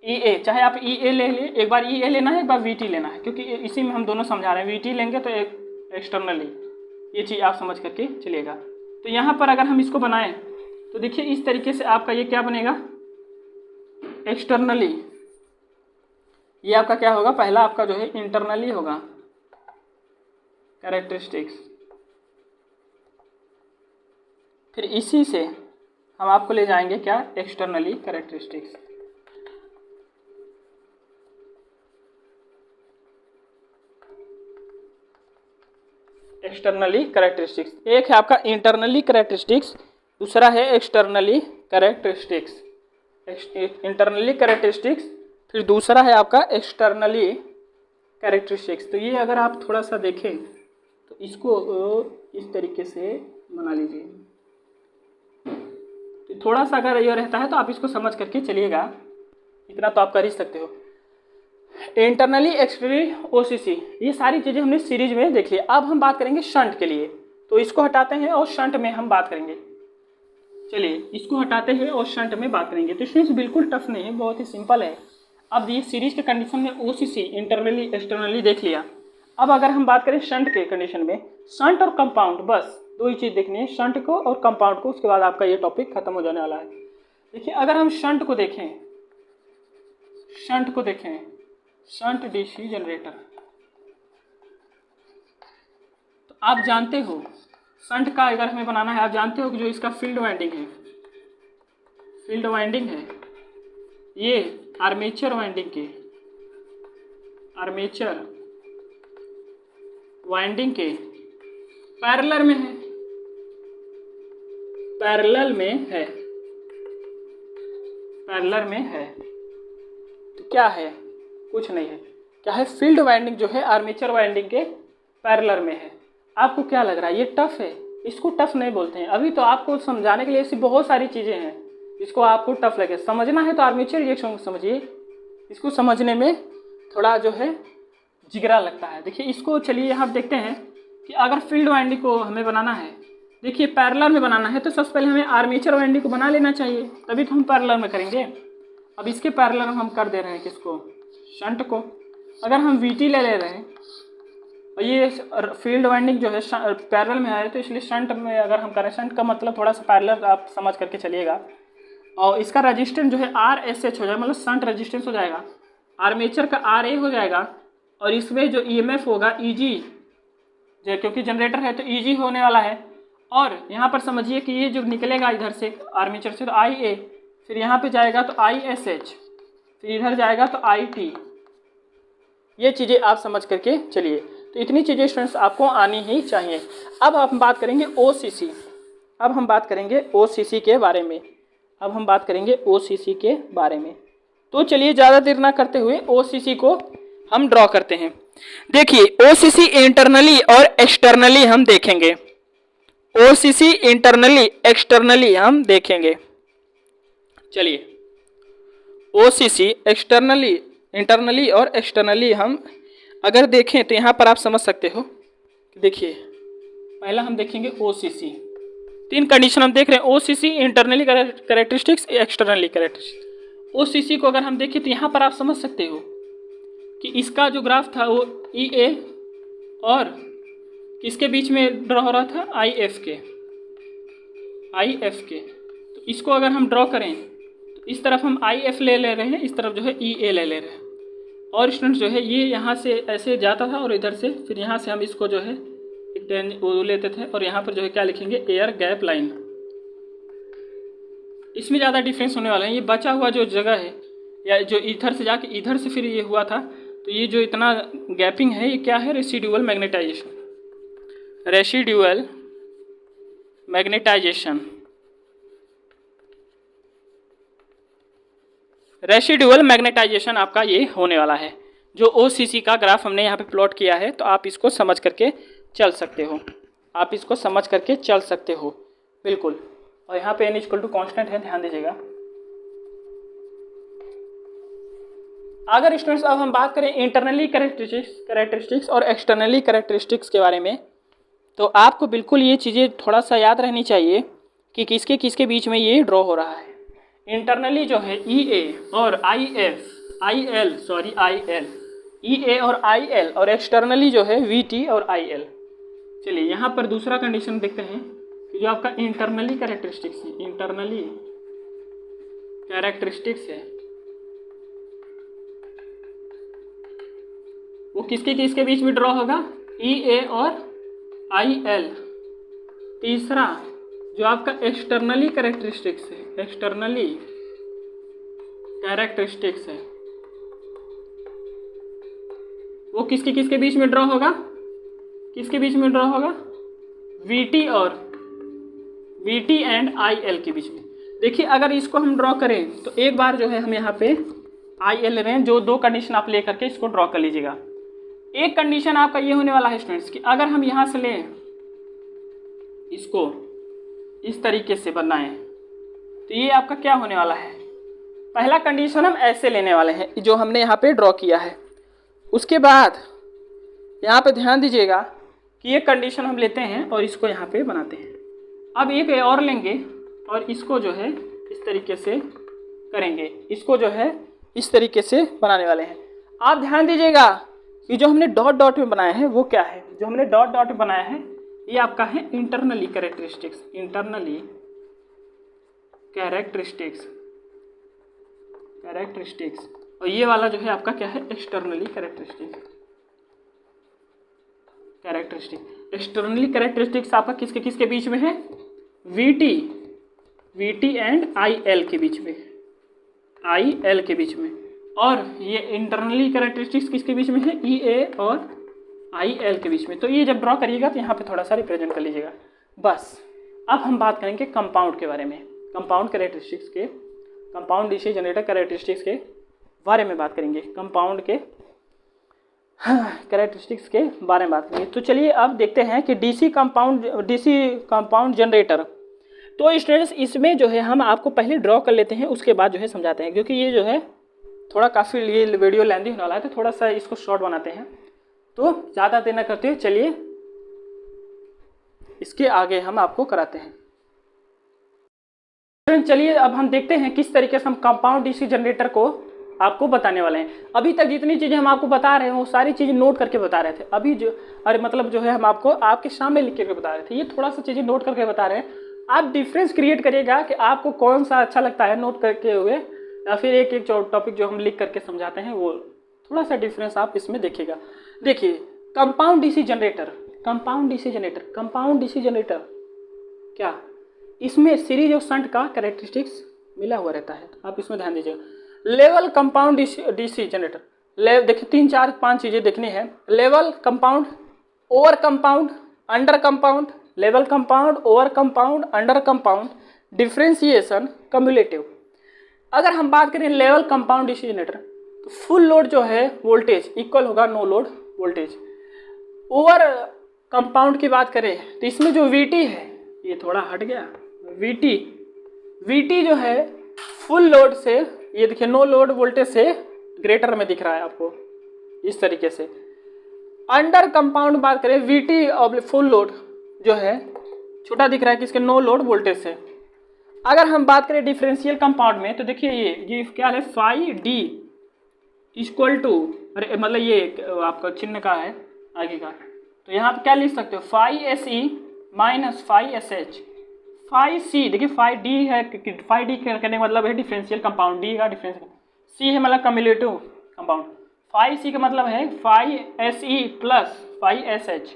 ई ए, चाहे आप ई ए ले लिए, एक बार ई ए लेना है, एक बार वी टी लेना है, क्योंकि इसी में हम दोनों समझा रहे हैं। वी टी लेंगे तो एक एक्सटर्नली, ये चीज़ आप समझ करके चलिएगा। तो यहाँ पर अगर हम इसको बनाएं तो देखिए इस तरीके से आपका ये क्या बनेगा, एक्सटर्नली। ये आपका क्या होगा, पहला आपका जो है इंटरनली होगा कैरेक्टरिस्टिक्स, फिर इसी से हम आपको ले जाएंगे क्या, एक्सटर्नली कैरेक्टरिस्टिक्स। एक्सटर्नली कैरेक्टरिस्टिक्स, एक है आपका इंटरनली कैरेक्टरिस्टिक्स, दूसरा है एक्सटर्नली कैरेक्टरिस्टिक्स। इंटरनली कैरेक्टरिस्टिक्स, फिर दूसरा है आपका एक्सटर्नली कैरेक्टरिस्टिक्स। तो ये अगर आप थोड़ा सा देखें तो इसको इस तरीके से बना लीजिए। तो थोड़ा सा अगर ये रहता है तो आप इसको समझ करके चलिएगा, इतना तो आप कर ही सकते हो। इंटरनली एक्सटर्नली ओसीसी, ये सारी चीज़ें हमने सीरीज में देखी है। अब हम बात करेंगे शंट के लिए, तो इसको हटाते हैं और शंट में हम बात करेंगे। चलिए इसको हटाते हैं और शंट में बात करेंगे। तो स्टूडेंट्स बिल्कुल टफ नहीं है, बहुत ही सिंपल है। अब ये सीरीज के कंडीशन में ओसीसी इंटरनली एक्सटर्नली देख लिया। अब अगर हम बात करें शंट के कंडीशन में, शंट और कंपाउंड, बस दो ही चीज़ देखनी है, शंट को और कंपाउंड को, उसके बाद आपका ये टॉपिक खत्म हो जाने वाला है। देखिए अगर हम शंट को देखें, शंट डीसी जनरेटर, तो आप जानते हो शंट का अगर हमें बनाना है, आप जानते हो कि जो इसका फील्ड वाइंडिंग है, ये आर्मेचर वाइंडिंग के पैरेलल में है। तो क्या है, कुछ नहीं है, क्या है, फील्ड वाइंडिंग जो है आर्मेचर वाइंडिंग के पैरेलल में है। आपको क्या लग रहा है ये टफ है? इसको टफ नहीं बोलते हैं। अभी तो आपको समझाने के लिए ऐसी बहुत सारी चीज़ें हैं जिसको आपको टफ लगे। समझना है तो आर्मेचर रिएक्शन को समझिए, इसको समझने में थोड़ा जो है जिगरा लगता है। देखिए इसको, चलिए यहाँ देखते हैं कि अगर फील्ड वाइंडिंग को हमें बनाना है, देखिए पैरेलल में बनाना है, तो सबसे पहले हमें आर्मेचर वाइंडिंग को बना लेना चाहिए, तभी तो हम पैरेलल में करेंगे। अब इसके पैरेलल में हम कर दे रहे हैं किसको, शंट को। अगर हम वीटी ले रहे हैं और ये फील्ड वाइंडिंग जो है पैरेलल में है, तो इसलिए शंट में अगर हम करें, शंट का मतलब थोड़ा सा पैरेलल आप समझ करके चलिएगा। और इसका रजिस्टेंस जो है RSH हो जाएगा, मतलब शंट रजिस्टेंस हो जाएगा। आर्मेचर का RA हो जाएगा, और इसमें जो EMF होगा EG, जो क्योंकि जनरेटर है तो EG होने वाला है। और यहाँ पर समझिए कि ये जो निकलेगा इधर से आर्मेचर से, तो IA, फिर यहाँ पे जाएगा तो ISH, फिर इधर जाएगा तो IT। ये चीज़ें आप समझ करके चलिए। तो इतनी चीज़ें स्टूडेंट्स आपको आनी ही चाहिए। अब हम बात करेंगे OCC। के बारे में। तो चलिए ज़्यादा देर ना करते हुए OCC को हम ड्रॉ करते हैं। देखिए OCC इंटरनली और एक्सटर्नली हम देखेंगे। चलिए OCC इंटरनली और एक्सटर्नली हम अगर देखें तो यहाँ पर आप समझ सकते हो। देखिए पहला हम देखेंगे OCC, तीन कंडीशन हम देख रहे हैं, OCC internally characteristics, externally characteristics. OCC को अगर हम देखें तो यहाँ पर आप समझ सकते हो कि इसका जो ग्राफ था वो EA और किसके बीच में ड्रॉ हो रहा था, IF के। तो इसको अगर हम ड्रॉ करें तो इस तरफ हम IF ले रहे हैं, इस तरफ जो है EA ले रहे हैं। और स्टूडेंट्स जो है ये यहाँ से ऐसे जाता था और इधर से, फिर यहाँ से हम इसको जो है एक वो लेते थे, और यहाँ पर जो है क्या लिखेंगे, एयर गैप लाइन। इसमें ज़्यादा डिफरेंस होने वाला है। ये बचा हुआ जो जगह है, या जो इधर से जाके इधर से फिर ये हुआ था, तो ये जो इतना गैपिंग है, ये क्या है, रेसिडुअल मैग्नेटाइजेशन आपका ये होने वाला है। जो OCC का ग्राफ हमने यहाँ पे प्लॉट किया है, तो आप इसको समझ करके चल सकते हो, बिल्कुल। और यहाँ पे n इक्वल टू कॉन्स्टेंट है, ध्यान दीजिएगा। अगर स्टूडेंट्स अब हम बात करें इंटरनली कैरेक्टरिस्टिक्स और एक्सटर्नली कैरेक्टरिस्टिक्स के बारे में, तो आपको बिल्कुल ये चीज़ें थोड़ा सा याद रहनी चाहिए कि किसके किसके बीच में ये ड्रॉ हो रहा है। इंटरनली जो है EA और EA और IL, और एक्सटर्नली जो है VT और IL। चलिए यहाँ पर दूसरा कंडीशन देखते हैं कि जो आपका इंटरनली कैरेक्टरिस्टिक्स है, वो किसके किसके बीच में ड्रॉ होगा, EA और IL। तीसरा जो आपका एक्सटर्नली कैरेक्टरिस्टिक्स है, वो किसके किसके बीच में ड्रॉ होगा, VT एंड IL के बीच में। देखिए अगर इसको हम ड्रॉ करें तो एक बार जो है हम यहाँ पे IL ले रहे हैं, जो दो कंडीशन आप ले करके इसको ड्रॉ कर लीजिएगा। एक कंडीशन आपका ये होने वाला है स्टूडेंट्स कि अगर हम यहाँ से लें, इसको इस तरीके से बनाएं, तो ये आपका क्या होने वाला है, पहला कंडीशन हम ऐसे लेने वाले हैं जो हमने यहाँ पे ड्रॉ किया है। उसके बाद यहाँ पे ध्यान दीजिएगा कि ये कंडीशन हम लेते हैं और इसको यहाँ पे बनाते हैं। अब एक और लेंगे और इसको जो है इस तरीके से करेंगे, इसको जो है इस तरीके से बनाने वाले हैं। आप ध्यान दीजिएगा कि जो हमने डॉट डॉट में बनाया है वो क्या है। जो हमने डॉट डॉट में बनाया है ये आपका है इंटरनली कैरेक्टरिस्टिक्स, इंटरनली कैरेक्टरिस्टिक्स, और ये वाला जो है आपका क्या है एक्सटर्नली एक्सटर्नली कैरेक्टरिस्टिक्स आपका किसके किसके बीच में है, वीटी एंड आई एल के बीच में, और ये इंटरनली कैरेक्टरिस्टिक्स किसके बीच में है, ई ए और आई एल के बीच में। तो ये जब ड्रॉ करिएगा तो यहाँ पे थोड़ा सा रिप्रेजेंट कर लीजिएगा बस। अब हम बात करेंगे कंपाउंड के बारे में, कंपाउंड डीसी जनरेटर कैरेक्टरिस्टिक्स के बारे में बात करेंगे, कंपाउंड के कैरेक्टरिस्टिक्स के बारे में बात करेंगे। तो चलिए अब देखते हैं कि डीसी कंपाउंड जनरेटर। तो स्टूडेंट्स इसमें जो है हम आपको पहले ड्रॉ कर लेते हैं, उसके बाद जो है समझाते हैं, क्योंकि ये जो है थोड़ा काफ़ी ये वीडियो लेंदी होने वाला है, तो थोड़ा सा इसको शॉर्ट बनाते हैं। तो ज़्यादा देर न करते हुए चलिए इसके आगे हम आपको कराते हैं। चलिए अब हम देखते हैं किस तरीके से हम कंपाउंड डीसी जनरेटर को आपको बताने वाले हैं। अभी तक जितनी चीज़ें हम आपको बता रहे हैं वो सारी चीज़ें नोट करके बता रहे थे। अभी जो मतलब जो है हम आपको आपके सामने लिख के बता रहे थे, ये थोड़ा सा चीज़ें नोट करके बता रहे हैं। आप डिफरेंस क्रिएट करिएगा कि आपको कौन सा अच्छा लगता है नोट करके हुए, या फिर एक एक टॉपिक जो हम लिख करके समझाते हैं वो थोड़ा सा डिफरेंस आप इसमें देखिएगा। देखिए कंपाउंड डीसी जनरेटर क्या, इसमें सीरीज और शंट का कैरेक्टरिस्टिक्स मिला हुआ रहता है। तो आप इसमें ध्यान दीजिएगा। लेवल कंपाउंड डीसी जनरेटर, देखिए 3 4 5 चीज़ें देखनी है। Level compound, over compound, under compound, level compound, over compound, under compound, differentiation, cumulative. अगर हम बात करें लेवल कंपाउंड डीसी जनरेटर तो फुल लोड जो है वोल्टेज इक्वल होगा no load voltage. Over compound की बात करें तो इसमें जो वीटी है, ये थोड़ा हट गया, वीटी जो है फुल लोड से, ये देखिए नो लोड वोल्टेज से ग्रेटर में दिख रहा है आपको इस तरीके से। अंडर कंपाउंड बात करें, वीटी और फुल लोड जो है छोटा दिख रहा है किसके, नो लोड वोल्टेज से। अगर हम बात करें डिफरेंशियल कंपाउंड में तो देखिए ये क्या है, फाई डी इक्वल टू, अरे मतलब ये आपका चिन्ह का है आगे का, तो यहाँ पे क्या लिख सकते हो, phi S E minus phi S H, phi C, देखिए फाई डी है, फाई डी करने का मतलब है डिफरेंशियल कंपाउंड, डी का डिफरेंशियल, सी है मतलब कम्युलेटिव कंपाउंड, फाई सी का मतलब है phi S E plus phi S H.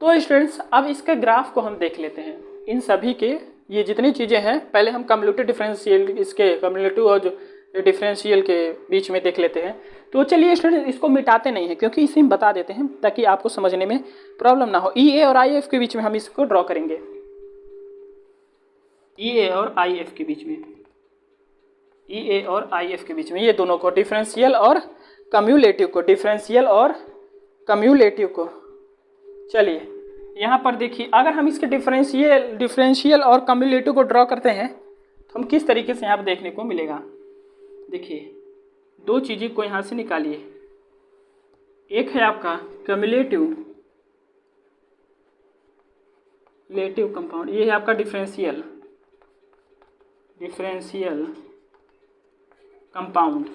तो स्टूडेंट्स अब इसके ग्राफ को हम देख लेते हैं। इन सभी के ये जितनी चीज़ें हैं पहले हम कम्युलेटिव डिफरेंशियल, इसके कम्युलेटिव और जो डिफरेंशियल के बीच में देख लेते हैं। तो चलिए स्टूडेंट इसको मिटाते नहीं हैं क्योंकि इसी में बता देते हैं ताकि आपको समझने में प्रॉब्लम ना हो। ई ए और आई एफ के बीच में हम इसको ड्रॉ करेंगे, ई ए और आई एफ के बीच में, ई ए और आई एफ के बीच में, ये दोनों को डिफरेंशियल और कम्युलेटिव को, डिफरेंशियल और कम्युलेटिव को। चलिए यहाँ पर देखिए अगर हम इसके डिफरेंशियल और कम्युलेटिव को ड्रॉ करते हैं तो हम किस तरीके से यहाँ पर देखने को मिलेगा। देखिए दो चीज़ें को यहाँ से निकालिए, एक है आपका कम्युलेटिव कंपाउंड, ये है आपका डिफरेंशियल कंपाउंड।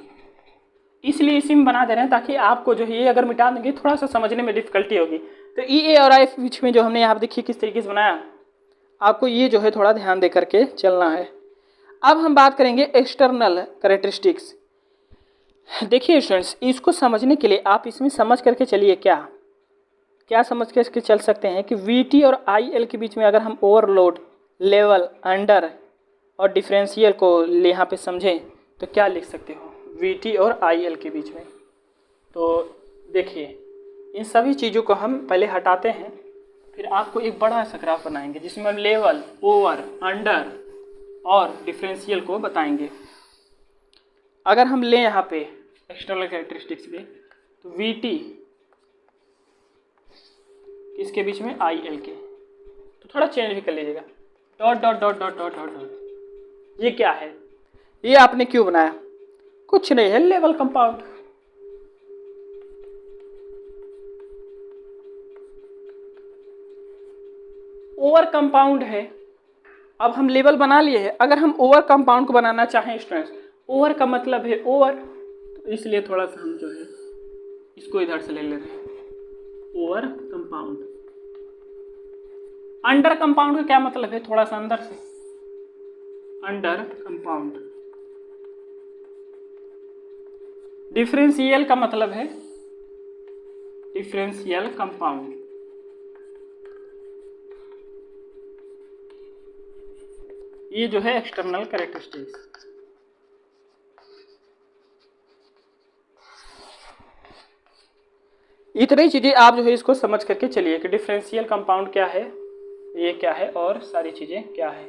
इसलिए इसी में बना दे रहे हैं ताकि आपको जो है ये अगर मिटा देंगे थोड़ा सा समझने में डिफिकल्टी होगी। तो ई ए और आई के बीच में जो हमने यहाँ देखिए किस तरीके से बनाया, आपको ये जो है थोड़ा ध्यान दे करके चलना है। अब हम बात करेंगे एक्सटर्नल कैरेक्टरिस्टिक्स। देखिए स्टूडेंट्स इसको समझने के लिए आप इसमें समझ करके चलिए, क्या समझ के चल सकते हैं कि वी टी और आई एल के बीच में अगर हम ओवरलोड, लेवल, अंडर और डिफरेंशियल को यहाँ पे समझें तो क्या लिख सकते हो वी टी और आई एल के बीच में। तो देखिए इन सभी चीज़ों को हम पहले हटाते हैं, फिर आपको एक बड़ा सा ग्राफ बनाएंगे जिसमें हम लेवल, ओवर, अंडर और डिफरेंशियल को बताएंगे। अगर हम लें यहाँ पे एक्सटर्नल कैरेक्टरिस्टिक्स पे तो वी टी किसके बीच में, आई एल के, तो थोड़ा चेंज भी कर लीजिएगा, dot dot dot dot dot dot dot. ये क्या है, ये आपने क्यों बनाया, कुछ नहीं है, लेवल कंपाउंड। ओवर कंपाउंड है। अब हम लेबल बना लिए हैं। अगर हम ओवर कंपाउंड को बनाना चाहें स्टूडेंट्स, ओवर का मतलब है ओवर, तो इसलिए थोड़ा सा हम जो है इसको इधर से ले रहे हैं, ओवर कंपाउंड। अंडर कंपाउंड का क्या मतलब है, थोड़ा सा अंदर से, अंडर कंपाउंड। डिफरेंशियल का मतलब है डिफरेंशियल कंपाउंड। ये जो है एक्सटर्नल कैरेक्टरिस्टिक्स। इतनी चीजें आप जो है इसको समझ करके चलिए कि डिफरेंशियल कंपाउंड क्या है, ये क्या है और सारी चीजें क्या है।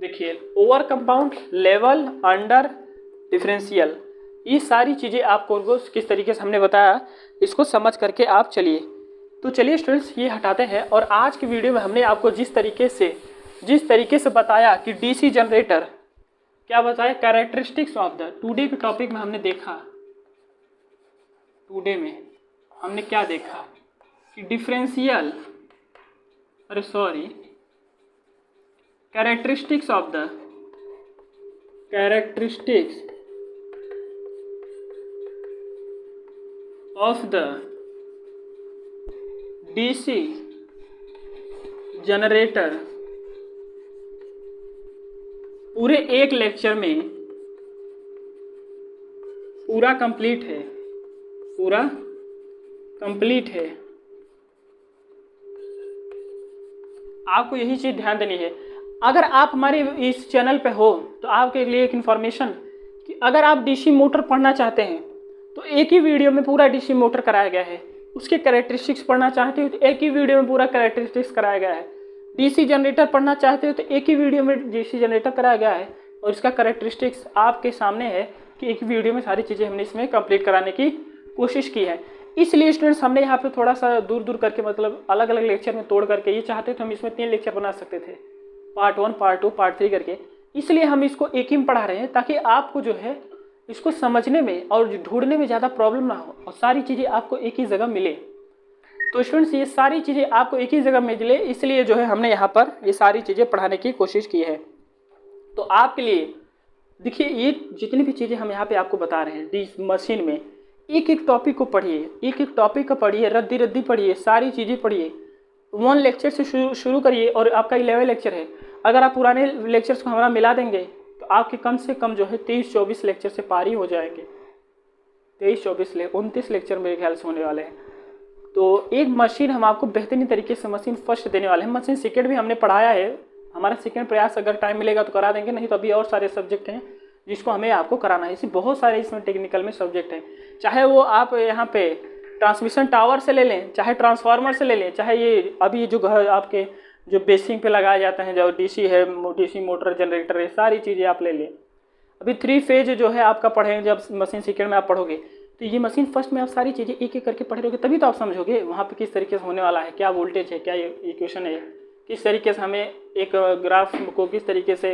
देखिए over compound, level, under, differential, ये सारी चीजें आपको किस तरीके से हमने बताया, इसको समझ करके आप चलिए। तो चलिए स्टूडेंट्स ये हटाते हैं, और आज की वीडियो में हमने आपको जिस तरीके से बताया कि डीसी जनरेटर क्या बताया, कैरेक्टरिस्टिक्स ऑफ द, टुडे के टॉपिक में हमने देखा, टुडे में हमने क्या देखा कि characteristics of the DC generator पूरे एक लेक्चर में पूरा कंप्लीट है। आपको यही चीज ध्यान देनी है। अगर आप हमारे इस चैनल पे हो तो आपके लिए एक इन्फॉर्मेशन कि अगर आप डीसी मोटर पढ़ना चाहते हैं तो एक ही वीडियो में पूरा डीसी मोटर कराया गया है। उसके कैरेक्टरिस्टिक्स पढ़ना चाहते हो तो एक ही वीडियो में पूरा कैरेक्टरिस्टिक्स कराया गया है। डीसी जनरेटर पढ़ना चाहते हो तो एक ही वीडियो में डीसी जनरेटर कराया गया है, और इसका कैरेक्टरिस्टिक्स आपके सामने है कि एक वीडियो में सारी चीज़ें हमने इसमें कंप्लीट कराने की कोशिश की है। इसलिए स्टूडेंट्स हमने यहाँ पे थोड़ा सा दूर करके, मतलब अलग अलग लेक्चर में तोड़ करके, ये चाहते तो हम इसमें 3 लेक्चर बना सकते थे, पार्ट 1, पार्ट 2, पार्ट 3 करके। इसलिए हम इसको एक ही में पढ़ा रहे हैं ताकि आपको जो है इसको समझने में और ढूंढने में ज़्यादा प्रॉब्लम ना हो, और सारी चीज़ें आपको एक ही जगह मिले। तो स्टूडेंट्स ये सारी चीज़ें आपको एक ही जगह मिले, इसलिए जो है हमने यहाँ पर ये सारी चीज़ें पढ़ाने की कोशिश की है। तो आपके लिए देखिए ये जितनी भी चीज़ें हम यहाँ पे आपको बता रहे हैं मशीन में, एक एक टॉपिक को पढ़िए, एक एक टॉपिक को पढ़िए, रद्दी पढ़िए, सारी चीज़ें पढ़िए। 1 लेक्चर से शुरू करिए, और आपका 11 लेक्चर है। अगर आप पुराने लेक्चर्स को हमारा मिला देंगे तो आपके कम से कम जो है 23-24 लेक्चर से पार ही हो जाएंगे। 29 लेक्चर मेरे ख्याल से होने वाले हैं। तो एक मशीन हम आपको बेहतरीन तरीके से मशीन फर्स्ट देने वाले हैं। मशीन सेकेंड भी हमने पढ़ाया है, हमारा सेकेंड प्रयास अगर टाइम मिलेगा तो करा देंगे, नहीं तो अभी और सारे सब्जेक्ट हैं जिसको हमें आपको कराना है। इसी बहुत सारे इसमें टेक्निकल में सब्जेक्ट हैं, चाहे वो आप यहाँ पे ट्रांसमिशन टावर से ले लें, चाहे ट्रांसफार्मर से ले लें, चाहे ये अभी जो घर आपके जो बेसिंग पे लगाए जाते हैं, जो डीसी है, डीसी मोटर, जनरेटर है, सारी चीज़ें आप ले लें। अभी 3 फेज जो है आपका पढ़ेंगे, जब मशीन सेकेंड में आप पढ़ोगे तो ये मशीन फर्स्ट में आप सारी चीज़ें एक एक करके पढ़े रहोगे, तभी तो आप समझोगे वहाँ पे किस तरीके से होने वाला है, क्या वोल्टेज है, क्या इक्वेशन है, किस तरीके से हमें एक ग्राफ को, किस तरीके से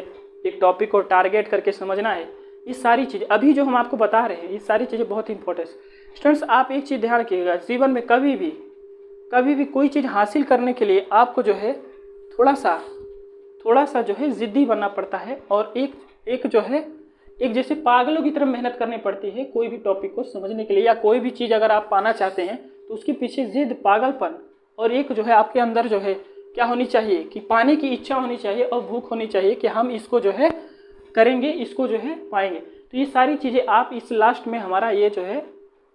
एक टॉपिक को टारगेट करके समझना है। ये सारी चीज़ें अभी जो हम आपको बता रहे हैं, ये सारी चीज़ें बहुत इंपॉर्टेंट। स्टूडेंट्स आप एक चीज़ ध्यान रखिएगा, जीवन में कभी भी कोई चीज़ हासिल करने के लिए आपको जो है थोड़ा सा जो है ज़िद्दी बनना पड़ता है, और एक जो है एक जैसे पागलों की तरह मेहनत करनी पड़ती है कोई भी टॉपिक को समझने के लिए, या कोई भी चीज़ अगर आप पाना चाहते हैं तो उसके पीछे जिद, पागलपन, और एक जो है आपके अंदर जो है क्या होनी चाहिए कि पाने की इच्छा होनी चाहिए, और भूख होनी चाहिए कि हम इसको जो है करेंगे, इसको जो है पाएंगे। तो ये सारी चीज़ें आप इस लास्ट में हमारा ये जो है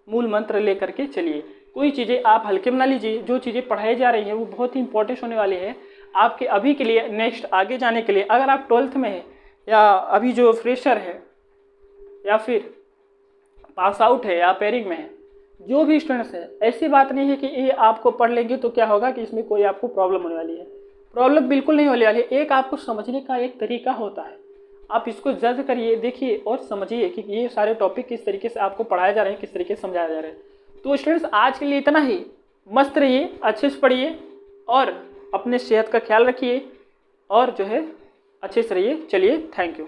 मूल मंत्र ले करके चलिए। कोई चीज़ें आप हल्के में ना लीजिए, जो चीज़ें पढ़ाई जा रही हैं वो बहुत ही इंपॉर्टेंट होने वाली है आपके अभी के लिए, नेक्स्ट आगे जाने के लिए। अगर आप 12th में है, या अभी जो फ्रेशर है, या फिर पास आउट है, या पेयरिंग में है, जो भी स्टूडेंट्स है, ऐसी बात नहीं है कि ये आपको पढ़ लेंगे तो क्या होगा कि इसमें कोई आपको प्रॉब्लम होने वाली है। प्रॉब्लम बिल्कुल नहीं होने वाली है। एक आपको समझने का एक तरीका होता है, आप इसको जज करिए, देखिए और समझिए कि ये सारे टॉपिक किस तरीके से आपको पढ़ाए जा रहे हैं, किस तरीके से समझाए जा रहे हैं। तो स्टूडेंट्स आज के लिए इतना ही। मस्त रहिए, अच्छे से पढ़िए, और अपने सेहत का ख्याल रखिए, और जो है अच्छे से रहिए। चलिए, थैंक यू।